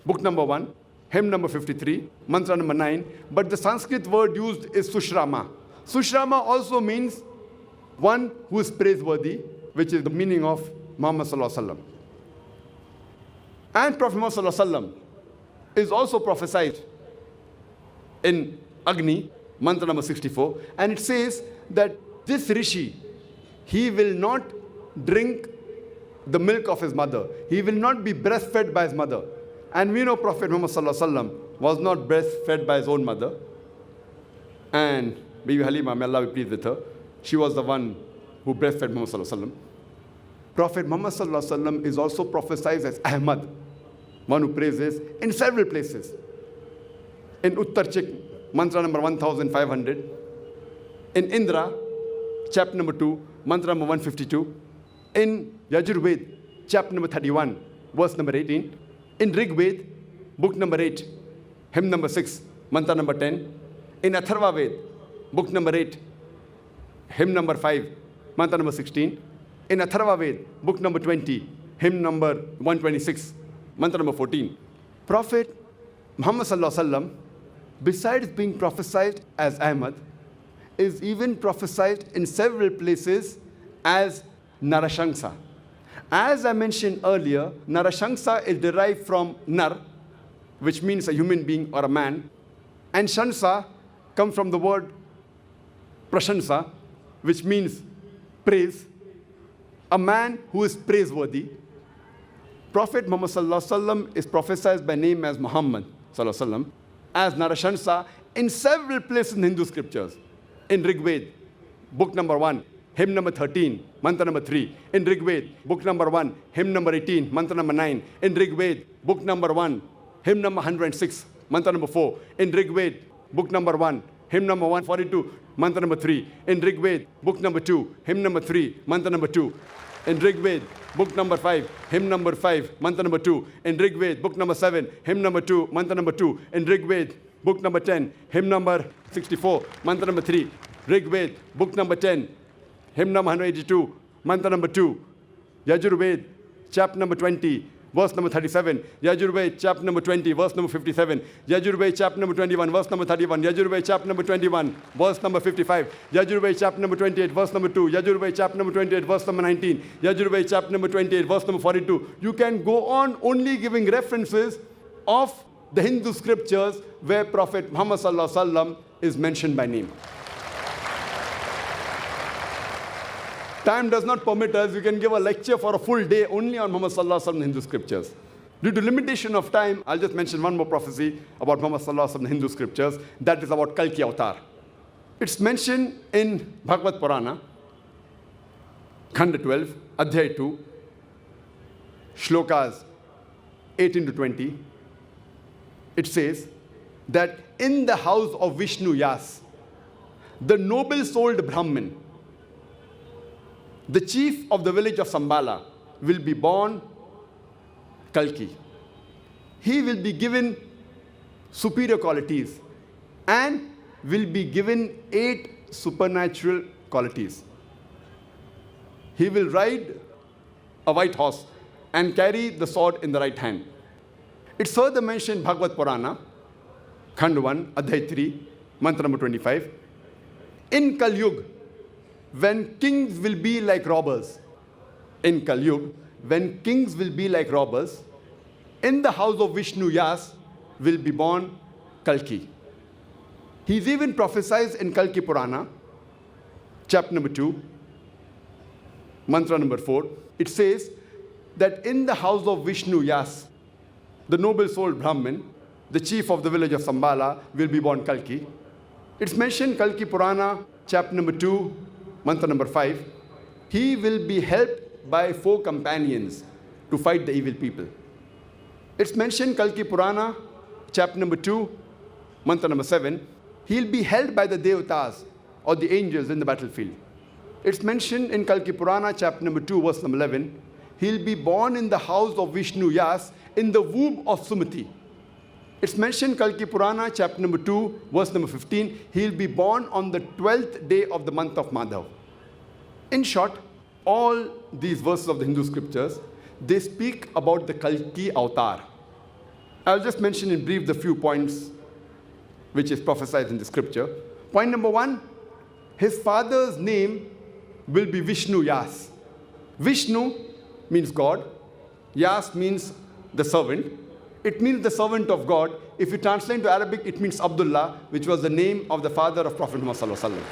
book number 1, hymn number 53, mantra number 9. But the Sanskrit word used is Sushrama. Sushrama also means one who is praiseworthy, which is the meaning of Muhammad sallallahu alaihi wasallam. And Prophet Muhammad sallallahu alaihi wasallam is also prophesied in Agni, mantra number 64, and it says that this Rishi, he will not drink the milk of his mother. He will not be breastfed by his mother. And we know Prophet Muhammad sallallahu alaihi wasallam was not breastfed by his own mother. And Bibi Halima, may Allah be pleased with her, she was the one who breastfed Muhammad sallallahu alaihi wasallam. Prophet Muhammad sallallahu alaihi wasallam is also prophesied as Ahmad, one who praises in several places. In Uttar Chik, mantra number 1500, In Indra, chapter number 2, mantra number 152. In Yajurved, chapter number 31, verse number 18. In Rigved, book number 8, hymn number 6, mantra number 10. In Atharva Ved, book number 8, hymn number 5, mantra number 16. In Atharva Ved, book number 20, hymn number 126, mantra number 14. Prophet Muhammad Sallallahu Alaihi Wasallam, besides being prophesied as Ahmad, is even prophesied in several places as Narashanksa. As I mentioned earlier, Narashanksa is derived from Nar, which means a human being or a man, and Shansa comes from the word Prashansa, which means praise, a man who is praiseworthy. Prophet Muhammad Sallallahu Alaihi Wasallam is prophesied by name as Muhammad Sallallahu Alaihi Wasallam, as Narashanksa in several places in Hindu scriptures. In Rigved, book number 1, hymn number 13, mantra number 3. In Rigved, book number 1, hymn number 18, mantra number 9. In Rigved, book number 1, hymn number 106, mantra number 4. In Rigved, book number 1, hymn number 142, mantra number 3. In Rigved, book number 2, hymn number 3, mantra number 2. In Rigved, book number 5, hymn number 5, mantra number 2. In Rigved, book number 7, hymn number 2, mantra number 2. In Rigved, book number 10, hymn number 64, mantra number 3. Rigved, book number 10, hymn number 182, mantra number 2. Yajurved, chapter number 20, verse number 37. Yajurved, chapter number 20, verse number 57. Yajurved, chapter number 21, verse number 31. Yajurved, chapter number 21, verse number 55. Yajurved, chapter number 28, verse number 2. Yajurved, chapter number 28, verse number 19. Yajurved, chapter number 28, verse number 42. You can go on only giving references of the Hindu scriptures where Prophet Muhammad Sallallahu Alaihi Wasallam is mentioned by name. Time does not permit us. We can give a lecture for a full day only on Muhammad Sallallahu Alaihi Wasallam in Hindu scriptures. Due to limitation of time, I'll just mention one more prophecy about Muhammad Sallallahu Alaihi Wasallam in Hindu scriptures. That is about Kalki Avatar. It's mentioned in Bhagavad Purana, Khanda 12, Adhyay 2, Shlokas 18 to 20. It says that in the house of Vishnu Yas, the noble-souled Brahmin, the chief of the village of Sambala, will be born Kalki. He will be given superior qualities and will be given 8 supernatural qualities. He will ride a white horse and carry the sword in the right hand. It's further mentioned in Bhagavad Purana, Khand 1, Adhyay 3, mantra number 25. In Kal Yuga, when kings will be like robbers, in Kal Yuga, when kings will be like robbers, in the house of Vishnu Yas will be born Kalki. He's even prophesied in Kalki Purana, chapter number 2, mantra number 4. It says that in the house of Vishnu Yas, the noble-souled Brahmin, the chief of the village of Sambala, will be born Kalki. It's mentioned Kalki Purana, chapter number 2, mantra number 5. He will be helped by 4 companions to fight the evil people. It's mentioned Kalki Purana, chapter number 2, mantra number 7. He'll be held by the Devatas, or the angels in the battlefield. It's mentioned in Kalki Purana, chapter number 2, verse number 11. He'll be born in the house of Vishnu Yas, in the womb of Sumati. It's mentioned Kalki Purana, chapter number 2, verse number 15. He'll be born on the 12th day of the month of Madhav. In short, all these verses of the Hindu scriptures, they speak about the Kalki Avatar. I'll just mention in brief the few points which is prophesied in the scripture. Point number 1, his father's name will be Vishnu Yas. Vishnu means God. Yas means the servant. It means the servant of God. If you translate to Arabic, it means Abdullah, which was the name of the father of Prophet Muhammad Sallallahu Alaihi Wasallam.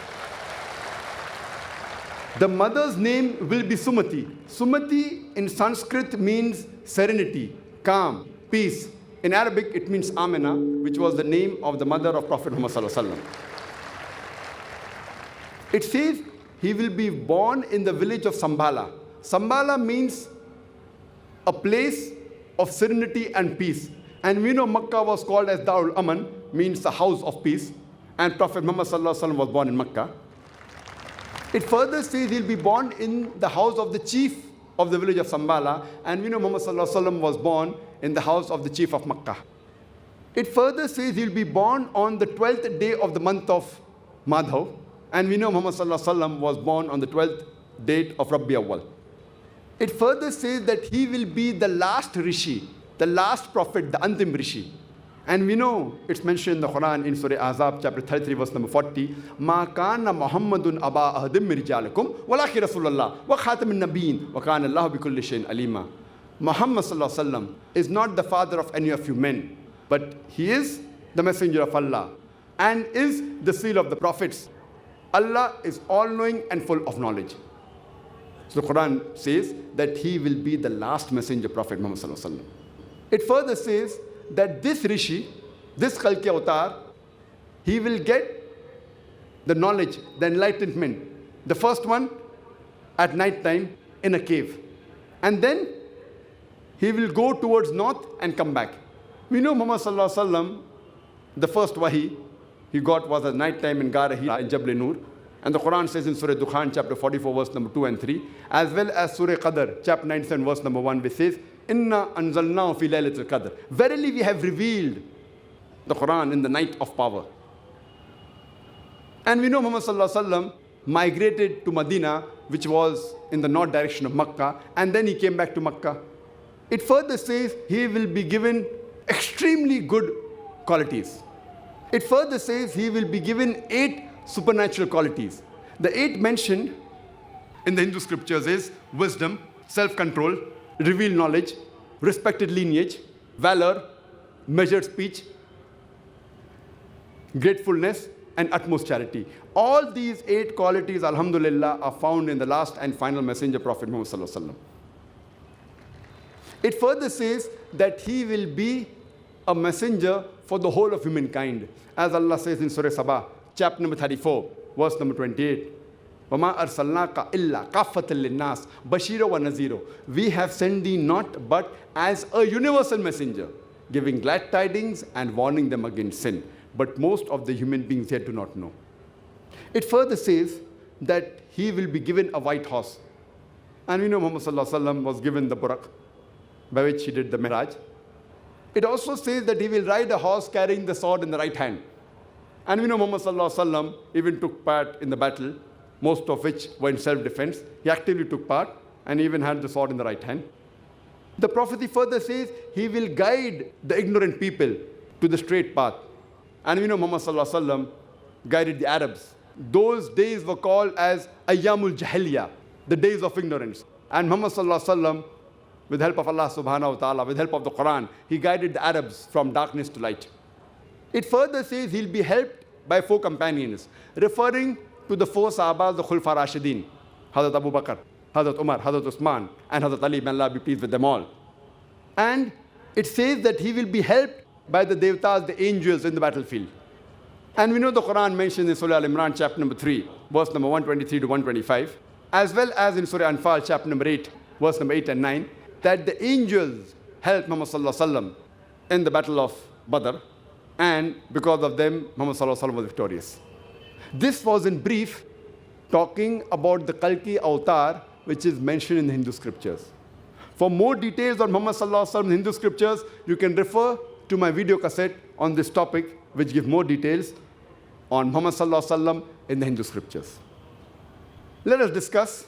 The mother's name will be Sumati. Sumati in Sanskrit means serenity, calm, peace. In Arabic, it means Amina, which was the name of the mother of Prophet Muhammad Sallallahu Alaihi Wasallam. It says he will be born in the village of Sambala. Sambala means a place of serenity and peace. And we know Makkah was called as Darul Aman, means the house of peace. And Prophet Muhammad Sallallahu Alaihi Wasallam was born in Makkah. It further says he'll be born in the house of the chief of the village of Sambala, and we know Muhammad sallallahu alaihi wasallam was born in the house of the chief of Makkah. It further says he'll be born on the 12th day of the month of Madhav, and we know Muhammad sallallahu alaihi wasallam was born on the 12th date of Rabi Awwal. It further says that he will be the last Rishi, the last prophet, the Antim Rishi. And we know it's mentioned in the Quran in Surah Ahzab, chapter 33, verse number 40. Ma kana Muhammadun aba ahadim min rijalikum walakin Rasulullah wa khatamin nabiyyin wa kana Allahu bikulli shay'in alima. Muhammad sallallahu alaihi wasallam is not the father of any of you men, but he is the messenger of Allah and is the seal of the prophets. Allah is all-knowing and full of knowledge. So the Quran says that he will be the last messenger prophet, Muhammad sallallahu alaihi wasallam. It further says that this Rishi, this Kalki Avatar, he will get the knowledge, the enlightenment. The first one at night time in a cave. And then he will go towards north and come back. We know Muhammad sallallahu alaihi wasallam, the first wahi he got was at night time in Ghar Hira in Jabal Nur. And the Quran says in Surah Dukhan, chapter 44, verse number 2 and 3, as well as Surah Qadr, chapter 97, verse number 1, which says, Inna anzalnahu fi laylatul qadr. Verily we have revealed the Quran in the night of power. And we know Muhammad sallallahu alaihi wasallam migrated to Medina, which was in the north direction of Makkah, and then he came back to Makkah. It further says he will be given extremely good qualities. It further says he will be given 8 supernatural qualities. The 8 mentioned in the Hindu scriptures is wisdom, self-control, revealed knowledge, respected lineage, valor, measured speech, gratefulness, and utmost charity. All these 8 qualities, alhamdulillah, are found in the last and final messenger prophet Muhammad sallallahu alaihi wasallam. It further says that he will be a messenger for the whole of humankind. As Allah says in Surah Sabah, chapter number 34, verse number 28. وَمَا أَرْسَلْنَاكَ إِلَّا كَافَّةً لِلنَّاسِ بَشِيرًا وَنَذِيرًا. We have sent thee not but as a universal messenger, giving glad tidings and warning them against sin. But most of the human beings yet do not know. It further says that he will be given a white horse. And we know Muhammad sallallahu alaihi wasallam was given the Buraq, by which he did the Miraj. It also says that he will ride a horse carrying the sword in the right hand. And we know Muhammad sallallahu alaihi wasallam even took part in the battle, most of which were in self-defense. He actively took part and even had the sword in the right hand. The prophecy further says he will guide the ignorant people to the straight path. And we know Muhammad sallallahu alaihi wasallam guided the Arabs. Those days were called as Ayyamul Jahiliya, the days of ignorance. And Muhammad sallallahu alaihi wasallam, with help of Allah subhanahu wa ta'ala, with help of the Quran, he guided the Arabs from darkness to light. It further says he'll be helped by 4 companions, referring to the 4 Sahabas, the Khulfa Rashidin, Hazrat Abu Bakr, Hazrat Umar, Hazrat Usman, and Hazrat Ali, may Allah be pleased with them all. And it says that he will be helped by the Devtas, the angels in the battlefield. And we know the Quran mentions in Surah Al-Imran, chapter number 3, verse number 123 to 125, as well as in Surah Anfal, chapter number 8, verse number 8 and 9, that the angels helped Muhammad sallallahu alaihi wasallam in the battle of Badr, and because of them, Muhammad sallallahu alaihi wasallam was victorious. This was in brief talking about the Kalki Avatar, which is mentioned in the Hindu scriptures. For more details on Muhammad sallallahu alaihi wasallam in Hindu scriptures, you can refer to my video cassette on this topic, which gives more details on Muhammad sallallahu alaihi wasallam in the Hindu scriptures. Let us discuss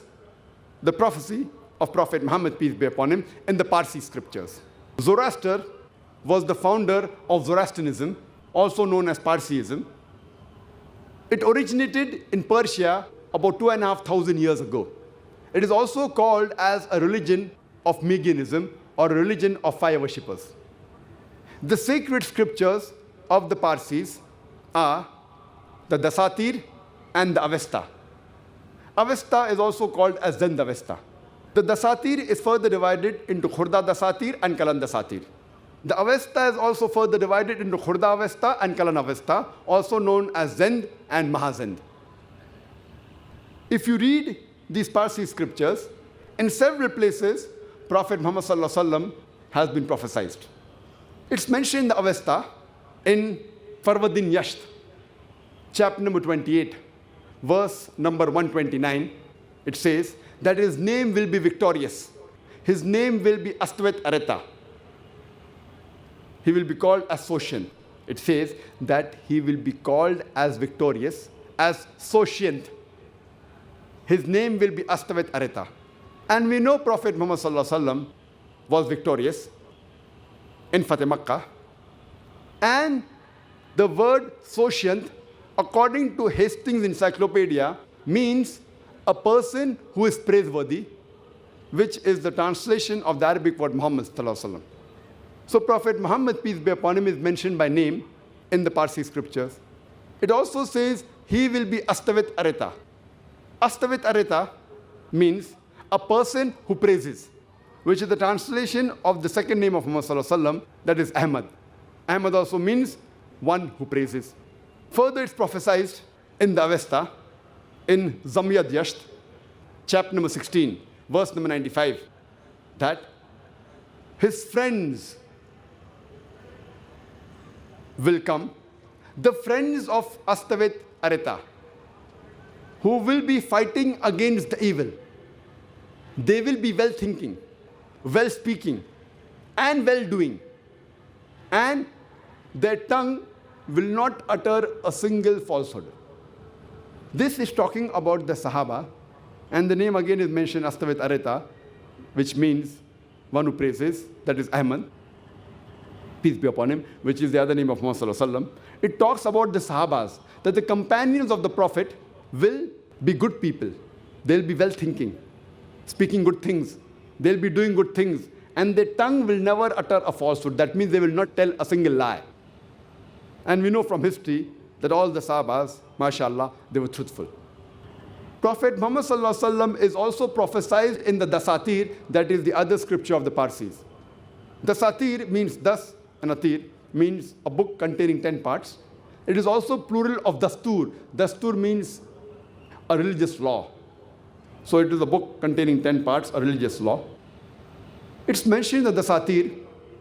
the prophecy of Prophet Muhammad, peace be upon him, in the Parsi scriptures. Zoroaster was the founder of Zoroastrianism, also known as Parsiism. It originated in Persia about 2,500 years ago. It is also called as a religion of Magianism or a religion of fire worshippers. The sacred scriptures of the Parsis are the Dasatir and the Avesta. Avesta is also called as Zend Avesta. The Dasatir is further divided into Khurda Dasatir and Kalan Dasatir. The Avesta is also further divided into Khurda Avesta and Kalan Avesta, also known as Zend and Mahazend. If you read these Parsi scriptures, in several places, Prophet Muhammad sallallahu alaihi wasallam has been prophesied. It's mentioned in the Avesta in Farwadin Yasht, chapter number 28, verse number 129, it says that his name will be victorious. His name will be Astawet Areta. He will be called as Sosient. It says that he will be called as victorious, as Sosient. His name will be Astawet Areta. And we know Prophet Muhammad Sallallahu Alaihi Wasallam was victorious in Fateh Makkah. And the word Sosient, according to Hastings Encyclopedia, means a person who is praiseworthy, which is the translation of the Arabic word Muhammad Sallallahu Alaihi Wasallam. So Prophet Muhammad, peace be upon him, is mentioned by name in the Parsi scriptures. It also says he will be Astawet Areta. Astawet Areta means a person who praises, which is the translation of the second name of Muhammad Sallallahu Alaihi Wasallam, that is Ahmad. Ahmad also means one who praises. Further, it's prophesied in the Avesta, in Zamiyad Yasht, chapter number 16, verse number 95, that his friends will come, the friends of Astawet Areta, who will be fighting against the evil. They will be well thinking, well speaking, and well doing. And their tongue will not utter a single falsehood. This is talking about the Sahaba, and the name again is mentioned, Astawet Areta, which means one who praises, that is Ahmad, peace be upon him, which is the other name of Muhammad Sallallahu Alaihi Wasallam. It talks about the Sahabas, that the companions of the Prophet will be good people. They'll be well thinking, speaking good things. They'll be doing good things. And their tongue will never utter a falsehood. That means they will not tell a single lie. And we know from history that all the Sahabas, mashallah, they were truthful. Prophet Muhammad Sallallahu Alaihi Wasallam is also prophesied in the Dasatir, that is the other scripture of the Parsis. Dasatir means das, and Atir means a book containing 10 parts. It is also plural of Dastur. Dastur means a religious law. So it is a book containing 10 parts, a religious law. It's mentioned in the Dasatir,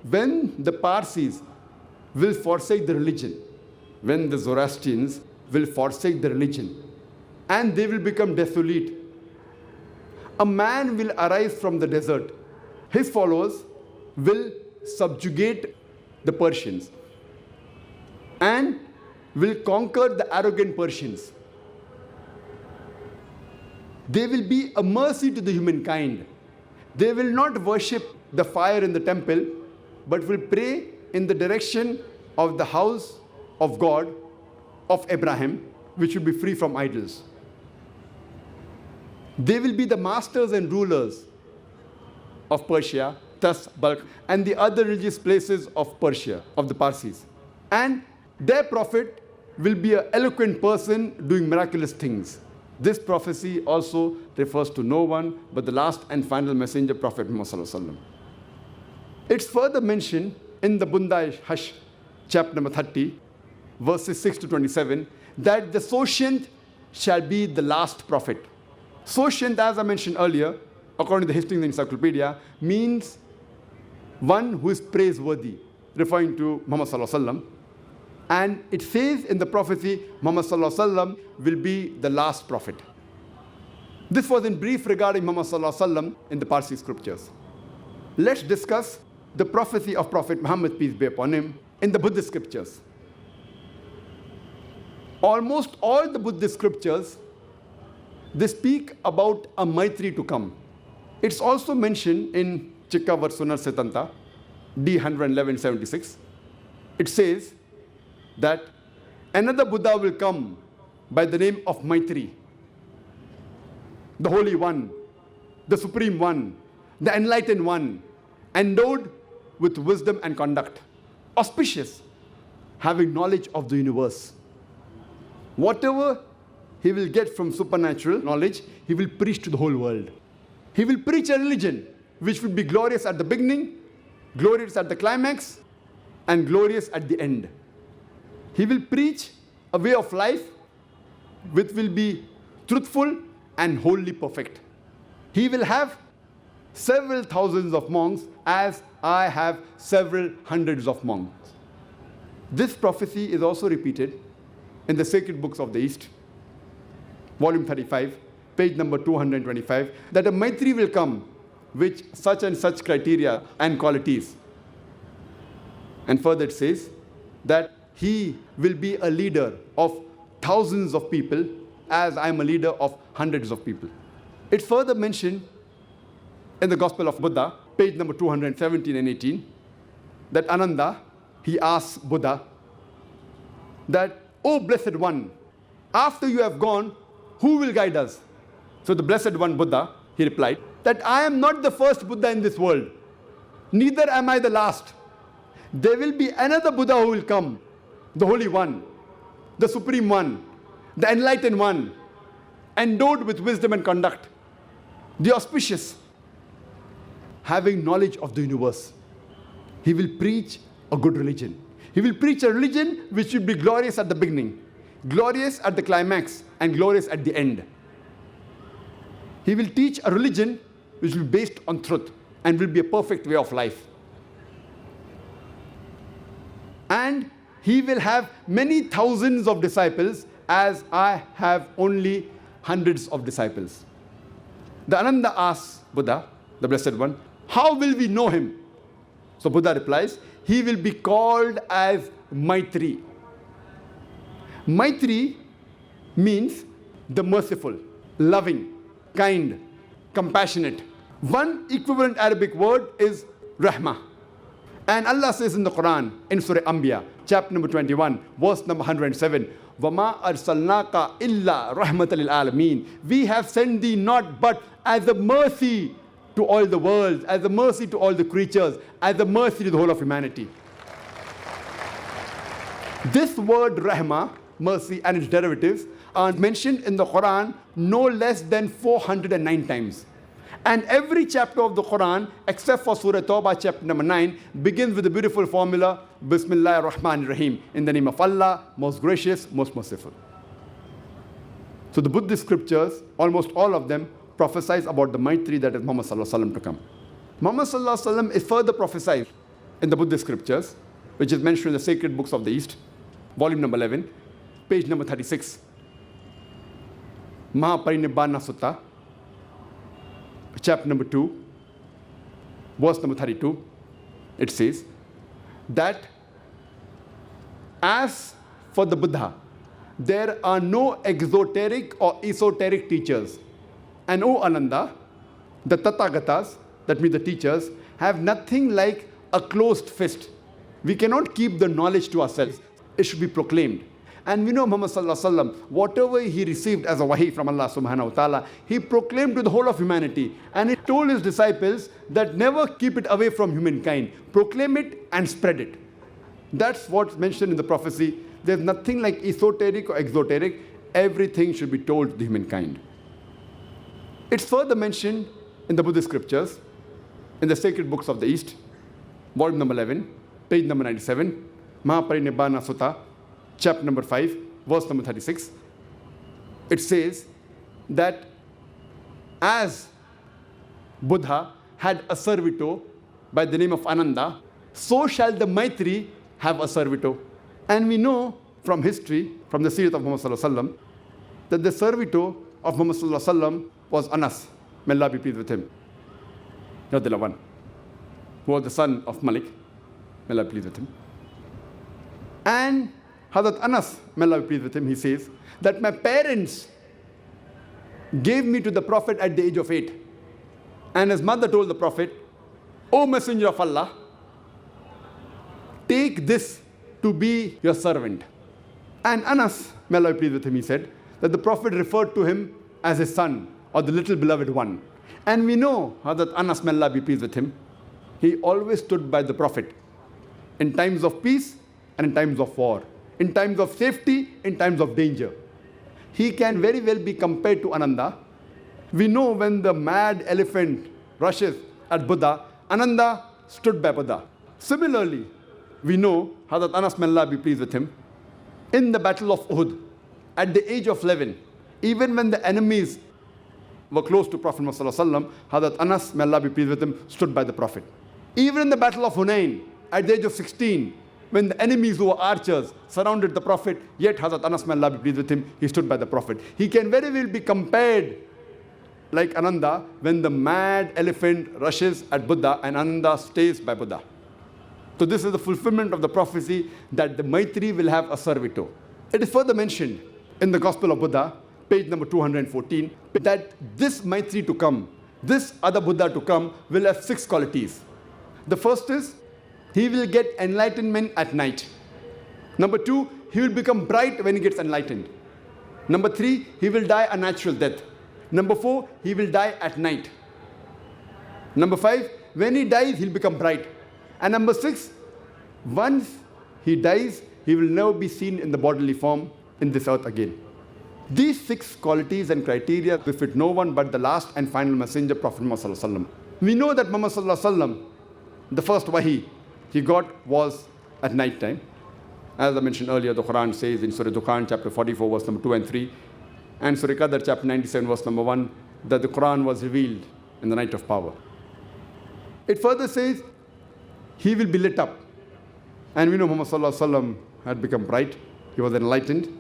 when the Parsis will forsake the religion, when the Zoroastrians will forsake the religion, and they will become desolate, a man will arise from the desert. His followers will subjugate the Persians and will conquer the arrogant Persians. They will be a mercy to the humankind. They will not worship the fire in the temple, but will pray in the direction of the house of God of Abraham, which will be free from idols. They will be the masters and rulers of Persia, thus Balkh, and the other religious places of Persia, of the Parsis. And their prophet will be an eloquent person doing miraculous things. This prophecy also refers to no one but the last and final messenger, Prophet Muhammad Sallallahu Alaihi Wasallam. It's further mentioned in the Bundai Hash, chapter number 30, verses 6 to 27, that the Sosient shall be the last prophet. Sosient, as I mentioned earlier, according to the Hastings Encyclopedia, means one who is praiseworthy, referring to Muhammad Sallallahu Alaihi Wasallam. And it says in the prophecy, Muhammad Sallallahu Alaihi Wasallam will be the last prophet. This was in brief regarding Muhammad Sallallahu Alaihi Wasallam in the Parsi scriptures. Let's discuss the prophecy of Prophet Muhammad, peace be upon him, in the Buddhist scriptures. Almost all the Buddhist scriptures, they speak about a Maitri to come. It's also mentioned in Chikka Varsunar Setanta, D 11176. It says that another Buddha will come by the name of Maitri, the Holy One, the Supreme One, the Enlightened One, endowed with wisdom and conduct, auspicious, having knowledge of the universe. Whatever he will get from supernatural knowledge, he will preach to the whole world. He will preach a religion which will be glorious at the beginning, glorious at the climax, and glorious at the end. He will preach a way of life which will be truthful and wholly perfect. He will have several thousands of monks, as I have several hundreds of monks. This prophecy is also repeated in the sacred books of the East. volume 35, page number 225, that a Maitri will come with such and such criteria and qualities. And further it says that he will be a leader of thousands of people as I am a leader of hundreds of people. It's further mentioned in the Gospel of Buddha, page number 217 and 18, that Ananda, he asks Buddha that, "O Blessed One, after you have gone, who will guide us?" So the Blessed One, Buddha, he replied that I am not the first Buddha in this world, neither am I the last. There will be another Buddha who will come, the Holy One, the Supreme One, the Enlightened One, endowed with wisdom and conduct, the auspicious, having knowledge of the universe. He will preach a good religion. He will preach a religion which will be glorious at the beginning, glorious at the climax, and glorious at the end. He will teach a religion which will be based on truth and will be a perfect way of life. And he will have many thousands of disciples as I have only hundreds of disciples. The Ananda asks Buddha, the Blessed One, how will we know him? So Buddha replies, he will be called as Maitri. Maitri means the merciful, loving, kind, compassionate. One equivalent Arabic word is Rahmah. And Allah says in the Quran, in Surah Anbiya, chapter number 21, verse number 107, وَمَا أَرْسَلْنَاكَ إِلَّا رَحْمَةً لِلْعَالَمِينَ. We have sent thee not but as a mercy to all the worlds, as a mercy to all the creatures, as a mercy to the whole of humanity. This word Rahmah, mercy, and its derivatives are mentioned in the Quran no less than 409 times. And every chapter of the Quran, except for Surah Tawbah, chapter number 9, begins with the beautiful formula, Bismillah ar-Rahman ar-Rahim, in the name of Allah, most gracious, most merciful. So the Buddhist scriptures, almost all of them, prophesize about the Maitri that is Muhammad Sallallahu Alaihi Wasallam to come. Muhammad Sallallahu Alaihi Wasallam is further prophesied in the Buddhist scriptures, which is mentioned in the Sacred Books of the East, volume number 11, page number 36. Mahaparinibbana Sutta, chapter number 2, verse number 32, it says that as for the Buddha, there are no exoteric or esoteric teachers. And O Ananda, the Tathagatas, that means the teachers, have nothing like a closed fist. We cannot keep the knowledge to ourselves. It should be proclaimed. And we know Muhammad Sallallahu Alaihi Wasallam, whatever he received as a wahi from Allah Subhanahu Wa Ta'ala, he proclaimed to the whole of humanity. And he told his disciples that never keep it away from humankind. Proclaim it and spread it. That's what's mentioned in the prophecy. There's nothing like esoteric or exoteric. Everything should be told to the humankind. It's further mentioned in the Buddhist scriptures, in the Sacred Books of the East, volume number 11, page number 97, Mahaparinibbana Sutta, chapter number 5, verse number 36. It says that as Buddha had a servitor by the name of Ananda, so shall the Maitri have a servitor. And we know from history, from the seerah of Muhammad Sallallahu Alaihi Wasallam, that the servitor of Muhammad Sallallahu Alaihi Wasallam was Anas, may Allah be pleased with him, Radhiyallahu anhu, who was the son of Malik, may Allah be pleased with him. And Hazrat Anas, may Allah be pleased with him, he says that my parents gave me to the Prophet at the age of 8. And his mother told the Prophet, O Messenger of Allah, take this to be your servant. And Anas, may Allah be pleased with him, he said that the Prophet referred to him as his son, or the little beloved one. And we know Hazrat Anas, may Allah be pleased with him, he always stood by the Prophet in times of peace and in times of war, in times of safety, in times of danger. He can very well be compared to Ananda. We know when the mad elephant rushes at Buddha, Ananda stood by Buddha. Similarly, we know Hazrat Anas, may Allah be pleased with him, in the battle of Uhud, at the age of 11, even when the enemies were close to Prophet Muhammad Sallallahu Alaihi Wasallam, Hazrat Anas, may Allah be pleased with him, stood by the Prophet. Even in the battle of Hunain, at the age of 16, when the enemies who were archers surrounded the Prophet, yet Hazrat Anas, may Allah be pleased with him, he stood by the Prophet. He can very well be compared like Ananda when the mad elephant rushes at Buddha and Ananda stays by Buddha. So this is the fulfillment of the prophecy that the Maitri will have a servitor. It is further mentioned in the Gospel of Buddha, page number 214, that this Maitri to come, this other Buddha to come, will have 6 qualities. The first is, he will get enlightenment at night. Number 2, he will become bright when he gets enlightened. Number 3, he will die a natural death. Number 4, he will die at night. Number 5, when he dies, he'll become bright. And number 6, once he dies, he will never be seen in the bodily form in this earth again. These 6 qualities and criteria befit no one but the last and final messenger, Prophet Muhammad Sallallahu Alaihi Wasallam. We know that Muhammad Sallallahu Alaihi Wasallam, the first wahi he got was at night time. As I mentioned earlier, the Quran says in Surah Dukhan, chapter 44, verse number 2 and 3, and Surah Qadr, chapter 97, verse number 1, that the Quran was revealed in the night of power. It further says, he will be lit up. And we know Muhammad Sallallahu Alaihi Wasallam had become bright. He was enlightened.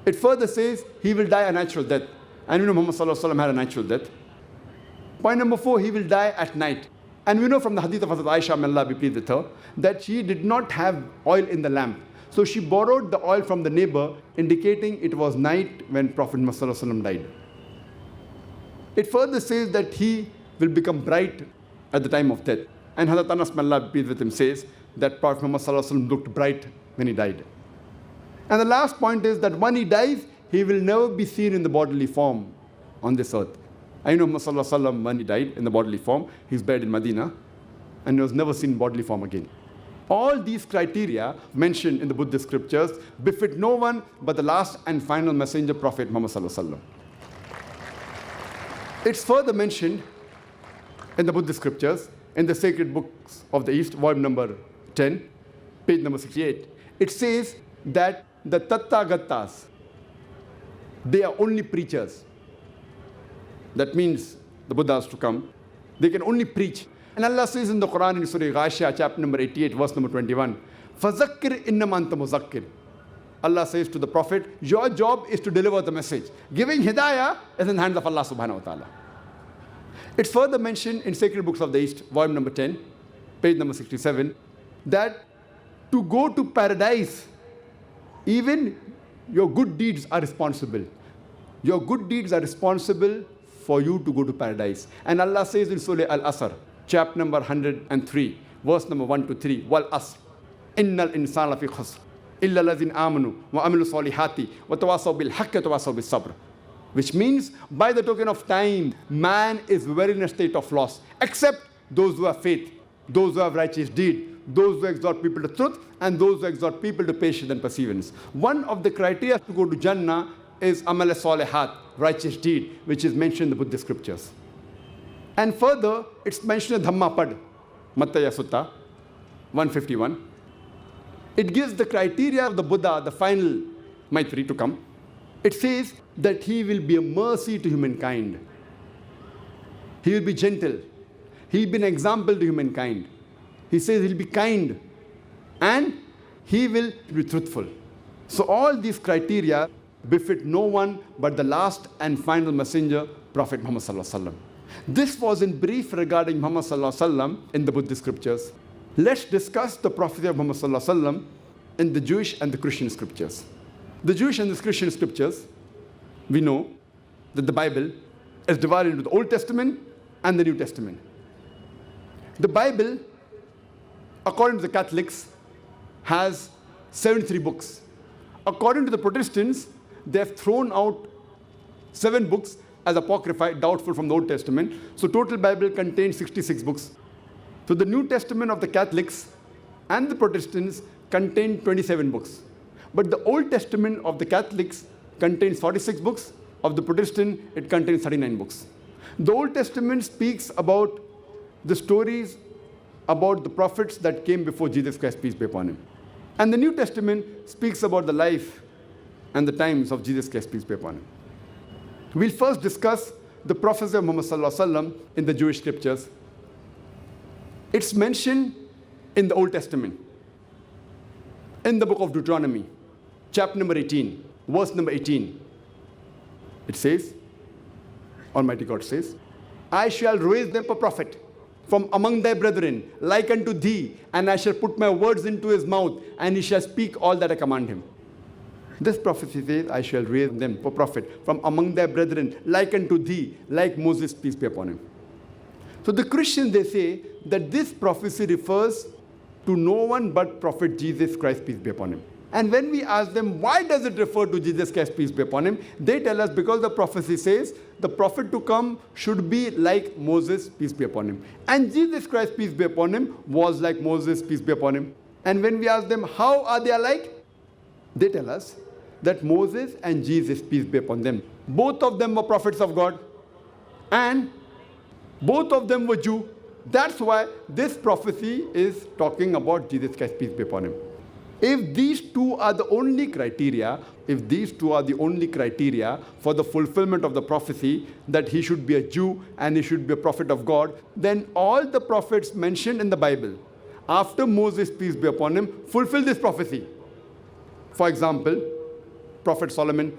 It further says, he will die a natural death. And we know Muhammad Sallallahu Alaihi Wasallam had a natural death. Point number 4, he will die at night. And we know from the hadith of Hazrat Aisha, may Allah be pleased with her, that she did not have oil in the lamp. So she borrowed the oil from the neighbor, indicating it was night when Prophet Muhammad Sallallahu Alaihi Wasallam died. It further says that he will become bright at the time of death. And Hazrat Anas, may Allah be pleased with him, says that Prophet Muhammad Sallallahu Alaihi Wasallam looked bright when he died. And the last point is that when he dies, he will never be seen in the bodily form on this earth. I know Muhammad Sallallahu Alaihi Wasallam, when he died in the bodily form, he's buried in Medina, and he was never seen in bodily form again. All these criteria mentioned in the Buddhist scriptures befit no one but the last and final messenger, Prophet Muhammad Sallallahu Alaihi Wasallam. It's further mentioned in the Buddhist scriptures, in the Sacred Books of the East, volume number 10, page number 68. It says that the Tathagatas, they are only preachers. That means the Buddhas to come. They can only preach. And Allah says in the Quran in Surah Ghashiyah, chapter number 88, verse number 21, فَذَكِّرْ إِنَّمَا أَنْتَ مُذَكِّرْ. Allah says to the Prophet, your job is to deliver the message. Giving hidayah is in the hands of Allah subhanahu wa ta'ala. It's further mentioned in Sacred Books of the East, volume number 10, page number 67, that to go to paradise, even your good deeds are responsible. Your good deeds are responsible for you to go to paradise. And Allah says in Surah Al-Asr, chapter number 103, verse number 1 to 3, Wal Asr, Innal insana fi khusr, illa allazina amanu wa amilu salihati wa tawasaw bil haqqi wa tawasaw bis sabr. Which means, by the token of time, man is very in a state of loss, except those who have faith, those who have righteous deed, those who exhort people to truth, and those who exhort people to patience and perseverance. One of the criteria to go to Jannah is amal salihat, righteous deed, which is mentioned in the Buddhist scriptures. And further, it's mentioned in Dhammapad, Mattaya Sutta, 151. It gives the criteria of the Buddha, the final Maitri to come. It says that he will be a mercy to humankind. He will be gentle. He will be an example to humankind. He says he'll be kind. And he will be truthful. So all these criteria befit no one but the last and final messenger, Prophet Muhammad Sallallahu Alaihi Wasallam. This was in brief regarding Muhammad Sallallahu Alaihi Wasallam in the Buddhist scriptures. Let's discuss the prophecy of Muhammad Sallallahu Alaihi Wasallam in the Jewish and the Christian scriptures. The Jewish and the Christian scriptures, we know that the Bible is divided into the Old Testament and the New Testament. The Bible, according to the Catholics, has 73 books. According to the Protestants, they have thrown out 7 books as apocrypha, doubtful from the Old Testament. So total Bible contains 66 books. So the New Testament of the Catholics and the Protestants contain 27 books. But the Old Testament of the Catholics contains 46 books. Of the Protestant, it contains 39 books. The Old Testament speaks about the stories about the prophets that came before Jesus Christ, peace be upon him. And the New Testament speaks about the life and the times of Jesus Christ, peace be upon him. We'll first discuss the prophecy of Muhammad Sallallahu Alaihi Wasallam in the Jewish scriptures. It's mentioned in the Old Testament. In the book of Deuteronomy, chapter number 18, verse number 18, it says, Almighty God says, I shall raise them a prophet from among thy brethren, like unto thee, and I shall put my words into his mouth, and he shall speak all that I command him. This prophecy says, I shall raise them a prophet from among thy brethren, like unto thee, like Moses, peace be upon him. So the Christians, they say that this prophecy refers to no one but Prophet Jesus Christ, peace be upon him. And when we ask them, why does it refer to Jesus Christ, peace be upon him? They tell us because the prophecy says the prophet to come should be like Moses, peace be upon him. And Jesus Christ, peace be upon him, was like Moses, peace be upon him. And when we ask them, how are they alike? They tell us that Moses and Jesus, peace be upon them, both of them were prophets of God, and both of them were Jew. That's why this prophecy is talking about Jesus Christ, peace be upon him. If these two are the only criteria, for the fulfillment of the prophecy that he should be a Jew and he should be a prophet of God, then all the prophets mentioned in the Bible after Moses, peace be upon him, fulfill this prophecy. For example, Prophet Solomon,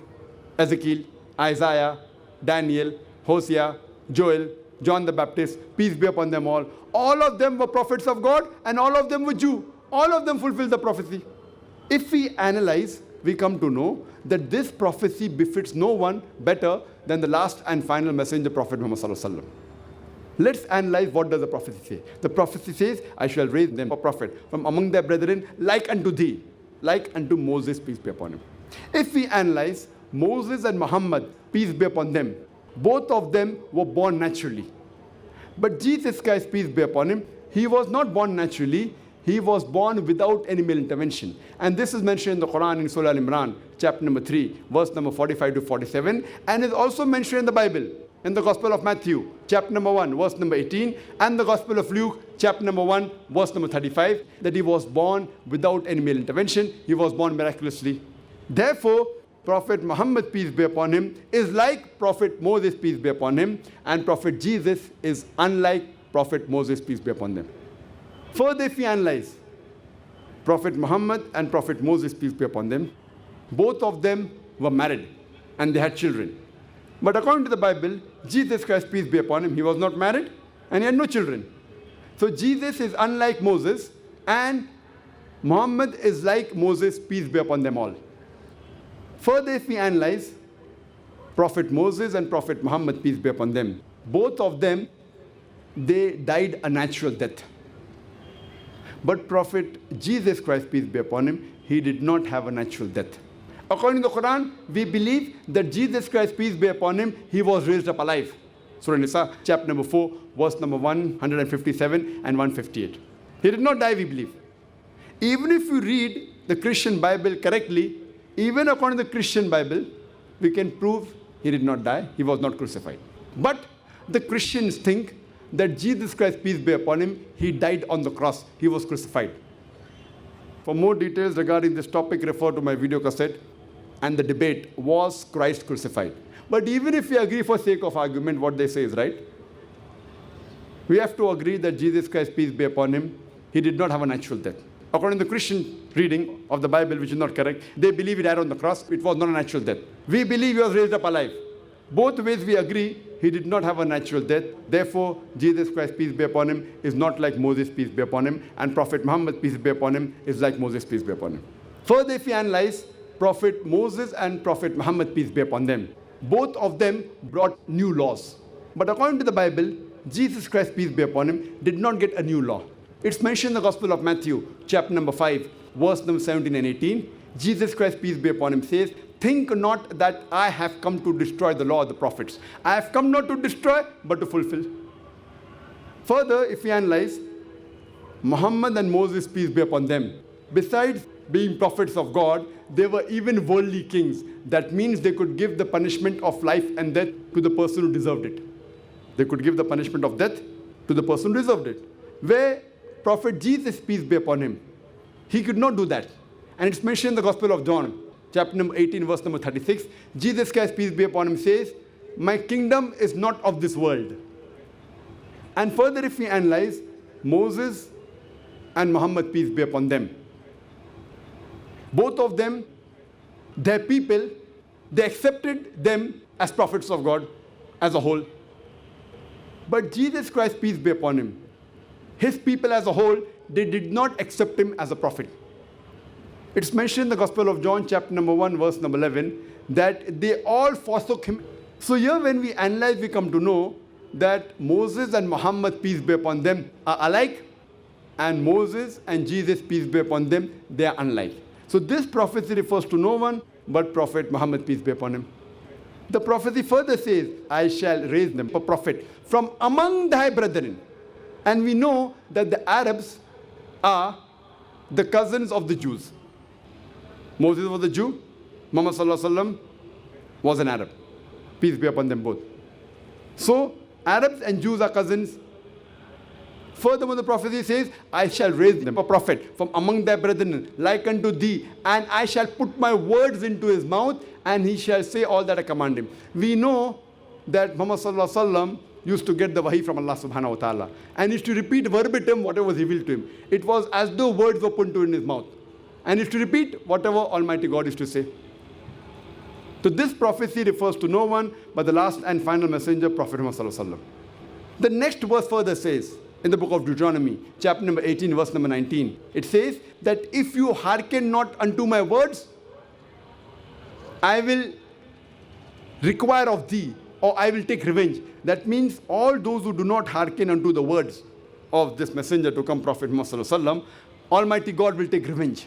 Ezekiel, Isaiah, Daniel, Hosea, Joel, John the Baptist, peace be upon them all. All of them were prophets of God and all of them were Jew. All of them fulfilled the prophecy. If we analyze, we come to know that this prophecy befits no one better than the last and final messenger, Prophet Muhammad Sallallahu Alaihi Wasallam. Let's analyze what does the prophecy say. The prophecy says, I shall raise them a prophet from among their brethren, like unto thee, like unto Moses, peace be upon him. If we analyze Moses and Muhammad, peace be upon them, both of them were born naturally. But Jesus Christ, peace be upon him, he was not born naturally. He was born without any male intervention. And this is mentioned in the Quran in Surah Al-Imran, chapter number 3, verse number 45 to 47, and is also mentioned in the Bible, in the Gospel of Matthew, chapter number 1, verse number 18, and the Gospel of Luke, chapter number 1, verse number 35, that he was born without any male intervention. He was born miraculously. Therefore, Prophet Muhammad, peace be upon him, is like Prophet Moses, peace be upon him, and Prophet Jesus is unlike Prophet Moses, peace be upon them. Further, if we analyze Prophet Muhammad and Prophet Moses, peace be upon them, both of them were married and they had children. But according to the Bible, Jesus Christ, peace be upon him, he was not married and he had no children. So Jesus is unlike Moses and Muhammad is like Moses, peace be upon them all. Further, if we analyze Prophet Moses and Prophet Muhammad, peace be upon them, both of them, they died a natural death. But Prophet Jesus Christ, peace be upon him, he did not have a natural death. According to the Quran, we believe that Jesus Christ, peace be upon him, he was raised up alive. Surah Nisa, chapter number 4, verse number 157 and 158. He did not die, we believe. Even if you read the Christian Bible correctly, even according to the Christian Bible, we can prove he did not die, he was not crucified. But the Christians think that Jesus Christ, peace be upon him, he died on the cross, he was crucified. For more details regarding this topic, refer to my video cassette and the debate, was Christ crucified? But even if we agree for sake of argument, what they say is right. We have to agree that Jesus Christ, peace be upon him, he did not have a natural death. According to the Christian reading of the Bible, which is not correct, they believe he died on the cross, it was not a natural death. We believe he was raised up alive. Both ways we agree, he did not have a natural death. Therefore, Jesus Christ, peace be upon him, is not like Moses, peace be upon him, and Prophet Muhammad, peace be upon him, is like Moses, peace be upon him. Further, if we analyze Prophet Moses and Prophet Muhammad, peace be upon them, both of them brought new laws. But according to the Bible, Jesus Christ, peace be upon him, did not get a new law. It's mentioned in the Gospel of Matthew, chapter number 5, verse number 17 and 18. Jesus Christ, peace be upon him, says, think not that I have come to destroy the law of the prophets. I have come not to destroy, but to fulfill. Further, if we analyze, Muhammad and Moses, peace be upon them, besides being prophets of God, they were even worldly kings. That means they could give the punishment of life and death to the person who deserved it. They could give the punishment of death to the person who deserved it. Where Prophet Jesus, peace be upon him, he could not do that. And it's mentioned in the Gospel of John, chapter number 18, verse number 36. Jesus Christ, peace be upon him, says, my kingdom is not of this world. And further, if we analyze Moses and Muhammad, peace be upon them, both of them, their people, they accepted them as prophets of God as a whole. But Jesus Christ, peace be upon him, his people as a whole, they did not accept him as a prophet. It's mentioned in the Gospel of John, chapter number 1, verse number 11, that they all forsook him. So here when we analyze, we come to know that Moses and Muhammad, peace be upon them, are alike, and Moses and Jesus, peace be upon them, they are unlike. So this prophecy refers to no one but Prophet Muhammad, peace be upon him. The prophecy further says, I shall raise them a prophet from among thy brethren. And we know that the Arabs are the cousins of the Jews. Moses was a Jew, Muhammad sallallahu alaihi wasallam was an Arab. Peace be upon them both. So Arabs and Jews are cousins. Furthermore, the prophecy says, I shall raise them a prophet from among their brethren, like unto thee, and I shall put my words into his mouth, and he shall say all that I command him. We know that Muhammad sallallahu alaihi wasallam used to get the wahi from Allah subhanahu wa ta'ala, and used to repeat verbatim whatever was revealed to him. It was as though words were put into his mouth, and used to repeat whatever Almighty God used to say. So this prophecy refers to no one but the last and final messenger, Prophet Muhammad sallallahu alaihi wasallam. The next verse further says, in the book of Deuteronomy, chapter number 18, verse number 19, it says that if you hearken not unto my words, I will require of thee, or I will take revenge. That means all those who do not hearken unto the words of this messenger to come, Prophet Muhammad sallallahu alaihi wasallam, Almighty God will take revenge.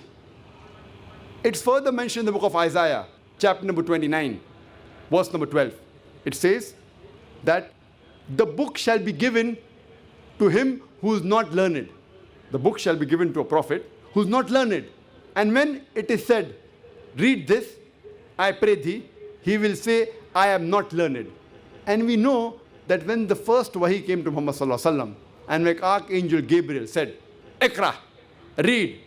It's further mentioned in the book of Isaiah, chapter number 29, verse number 12. It says that the book shall be given to him who is not learned. The book shall be given to a prophet who is not learned. And when it is said, read this, I pray thee, he will say, I am not learned. And we know that when the first wahi came to Muhammad sallallahu alaihi wasallam, and when Archangel Gabriel said, Iqra, read,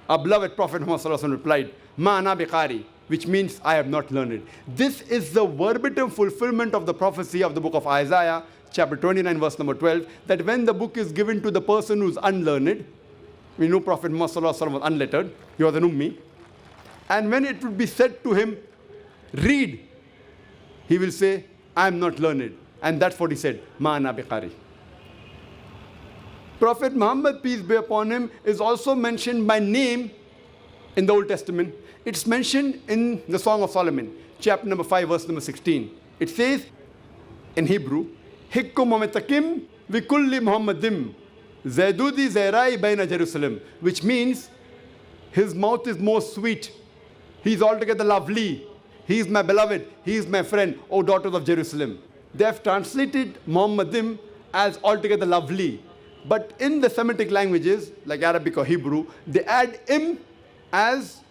our beloved Prophet Muhammad sallallahu alaihi wasallam replied, Ma ana biqari, which means I am not learned. This is the verbatim fulfillment of the prophecy of the book of Isaiah, chapter 29, verse number 12, that when the book is given to the person who is unlearned, we know Prophet Muhammad sallallahu alaihi wasallam was unlettered, he was an ummi, and when it would be said to him, read, he will say, I am not learned. And that's what he said, Ma ana biqari. Prophet Muhammad, peace be upon him, is also mentioned by name in the Old Testament. It's mentioned in the Song of Solomon, chapter number 5, verse number 16. It says in Hebrew, Hikkum mametakim vikulli Muhammadim Zaidudi Zairai baina Jerusalem, which means his mouth is more sweet. He is altogether lovely. He is my beloved. He is my friend, O daughters of Jerusalem. They have translated Muhammadim as altogether lovely. But in the Semitic languages, like Arabic or Hebrew, they add im as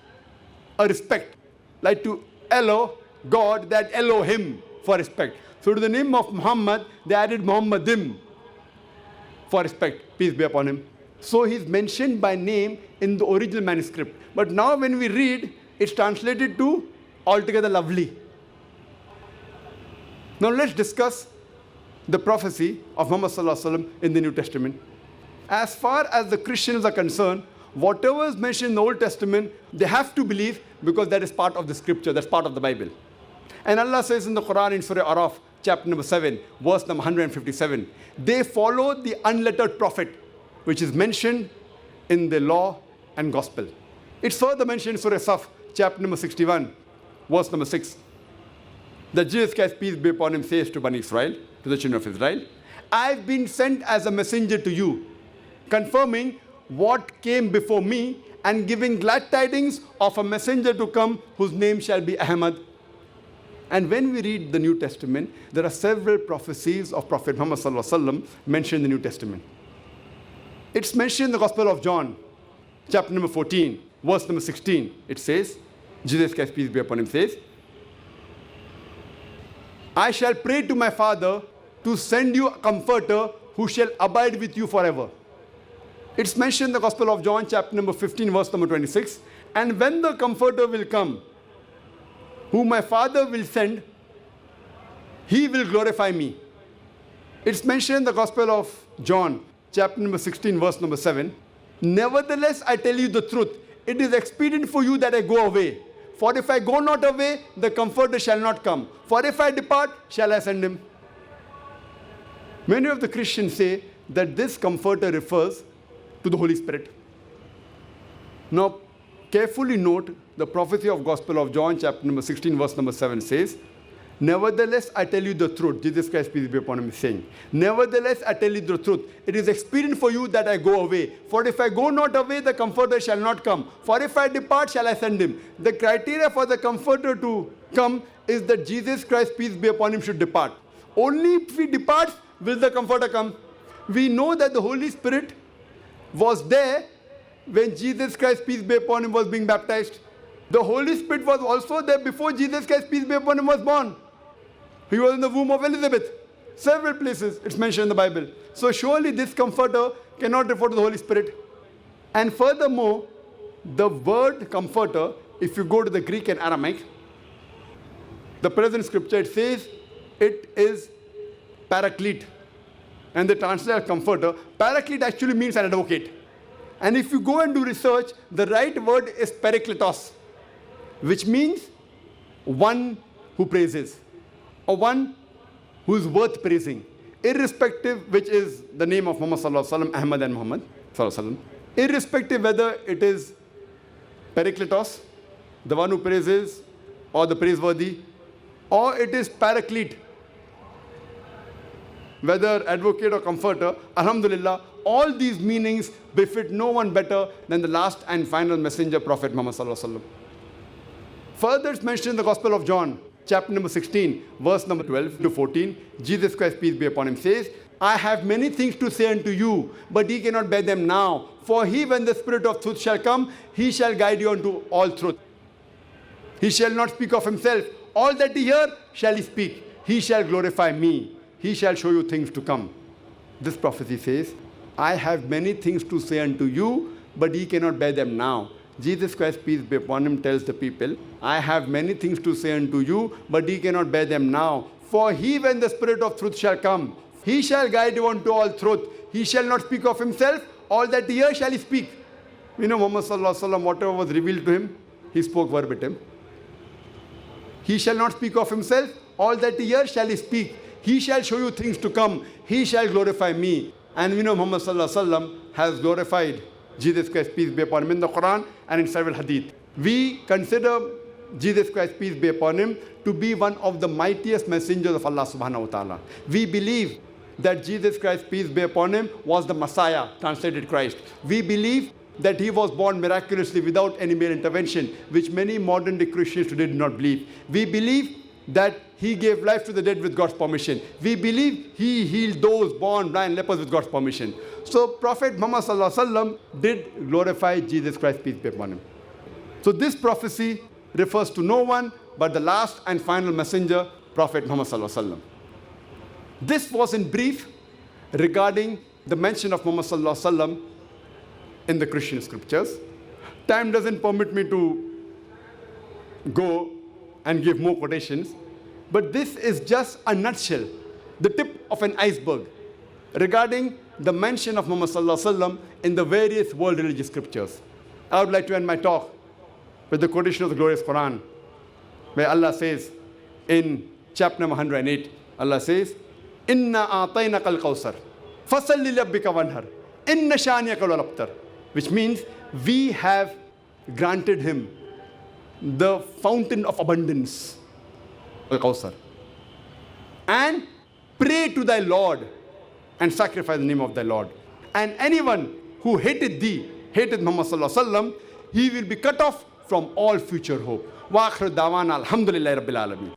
a respect. Like to Elo, God, that Elohim for respect. So to the name of Muhammad, they added Muhammadim for respect. Peace be upon him. So he's mentioned by name in the original manuscript. But now when we read, it's translated to altogether lovely. Now let's discuss the prophecy of Muhammad sallallahu alaihi wasallam in the New Testament. As far as the Christians are concerned, whatever is mentioned in the Old Testament, they have to believe because that is part of the scripture, that's part of the Bible. And Allah says in the Quran in Surah Araf, chapter number 7, verse number 157, they follow the unlettered prophet, which is mentioned in the law and gospel. It's further mentioned in Surah Saf, chapter number 61, verse number 6. That Jesus Christ, peace be upon him, says to Bani Israel, to the children of Israel, I've been sent as a messenger to you, confirming what came before me and giving glad tidings of a messenger to come whose name shall be Ahmad. And when we read the New Testament, there are several prophecies of Prophet Muhammad sallallahu alaihi wasallam mentioned in the New Testament. It's mentioned in the Gospel of John, chapter number 14, verse number 16. It says, Jesus Christ, peace be upon him, says, I shall pray to my Father to send you a comforter who shall abide with you forever. It's mentioned in the Gospel of John, chapter number 15, verse number 26. And when the comforter will come, whom my Father will send, he will glorify me. It's mentioned in the Gospel of John, chapter number 16, verse number 7. Nevertheless, I tell you the truth. it is expedient for you that I go away. For if I go not away, the Comforter shall not come. For if I depart, shall I send him? Many of the Christians say that this Comforter refers to the Holy Spirit. Now, carefully note the prophecy of Gospel of John, chapter number 16, verse number 7 says, nevertheless, I tell you the truth. Jesus Christ, peace be upon him, is saying, nevertheless, I tell you the truth. It is expedient for you that I go away. For if I go not away, the Comforter shall not come. For if I depart, shall I send him. The criteria for the Comforter to come is that Jesus Christ, peace be upon him, should depart. Only if he departs, will the Comforter come. We know that the Holy Spirit was there when Jesus Christ, peace be upon him, was being baptized. The Holy Spirit was also there before Jesus Christ, peace be upon him, was born. He was in the womb of Elizabeth. Several places it's mentioned in the Bible. So surely this Comforter cannot refer to the Holy Spirit. And furthermore, the word Comforter, if you go to the Greek and Aramaic, the present scripture, it says it is Paraclete. And they translate Comforter. Paraclete actually means an advocate. And if you go and do research, the right word is Parakletos, which means one who praises, or one who is worth praising, irrespective which is the name of Muhammad sallallahu alaihi wasallam, Ahmad and Muhammad sallallahu alaihi wasallam, irrespective whether it is Parakletos, the one who praises, or the praiseworthy, or it is Paraclete, whether advocate or comforter, alhamdulillah, all these meanings befit no one better than the last and final messenger, Prophet Muhammad sallallahu alaihi wasallam. Further, it's mentioned in the Gospel of John, chapter number 16, verse number 12 to 14, Jesus Christ, peace be upon him, says, I have many things to say unto you, but ye cannot bear them now. For he, when the Spirit of truth shall come, he shall guide you unto all truth. He shall not speak of himself. All that he hear shall he speak. He shall glorify me. He shall show you things to come. This prophecy says, I have many things to say unto you, but ye cannot bear them now. Jesus Christ, peace be upon him, tells the people, I have many things to say unto you, but ye cannot bear them now. For he, when the Spirit of truth shall come, he shall guide you unto all truth. He shall not speak of himself. All that he hear shall he speak. You know, Muhammad sallallahu alaihi wasallam, whatever was revealed to him, he spoke verbatim. He shall not speak of himself. All that he hear shall he speak. He shall show you things to come. He shall glorify me. And we know Muhammad sallallahu alaihi wasallam has glorified Jesus Christ, peace be upon him, in the Quran and in several hadith. We consider Jesus Christ, peace be upon him, to be one of the mightiest messengers of Allah subhanahu wa ta'ala. We believe that Jesus Christ, peace be upon him, was the Messiah, translated Christ. We believe that he was born miraculously without any mere intervention, which many modern day Christians today do not believe. We believe that he gave life to the dead with God's permission. We believe he healed those born blind, lepers with God's permission. So Prophet Muhammad sallallahu alaihi wasallam did glorify Jesus Christ, peace be upon him. So this prophecy refers to no one but the last and final messenger, Prophet Muhammad sallallahu alaihi wasallam. This was in brief regarding the mention of Muhammad sallallahu alaihi wasallam in the Christian scriptures. Time doesn't permit me to go and give more quotations, but this is just a nutshell, the tip of an iceberg regarding the mention of Muhammad sallallahu alaihi wasallam in the various world religious scriptures. I would like to end my talk with the quotation of the glorious Quran, where Allah says in chapter number 108, Allah says, Inna a'tainaka al-kawsar, fasalli lirabbika wanhar, inna shaniyaka wal-abtar, which means we have granted him the fountain of abundance, al-kawsar, and pray to thy Lord and sacrifice the name of thy Lord. And anyone who hated thee, hated Muhammad sallallahu alaihi wasallam, he will be cut off from all future hope. Wa akhir dawana alhamdulillahi rabbil alamin.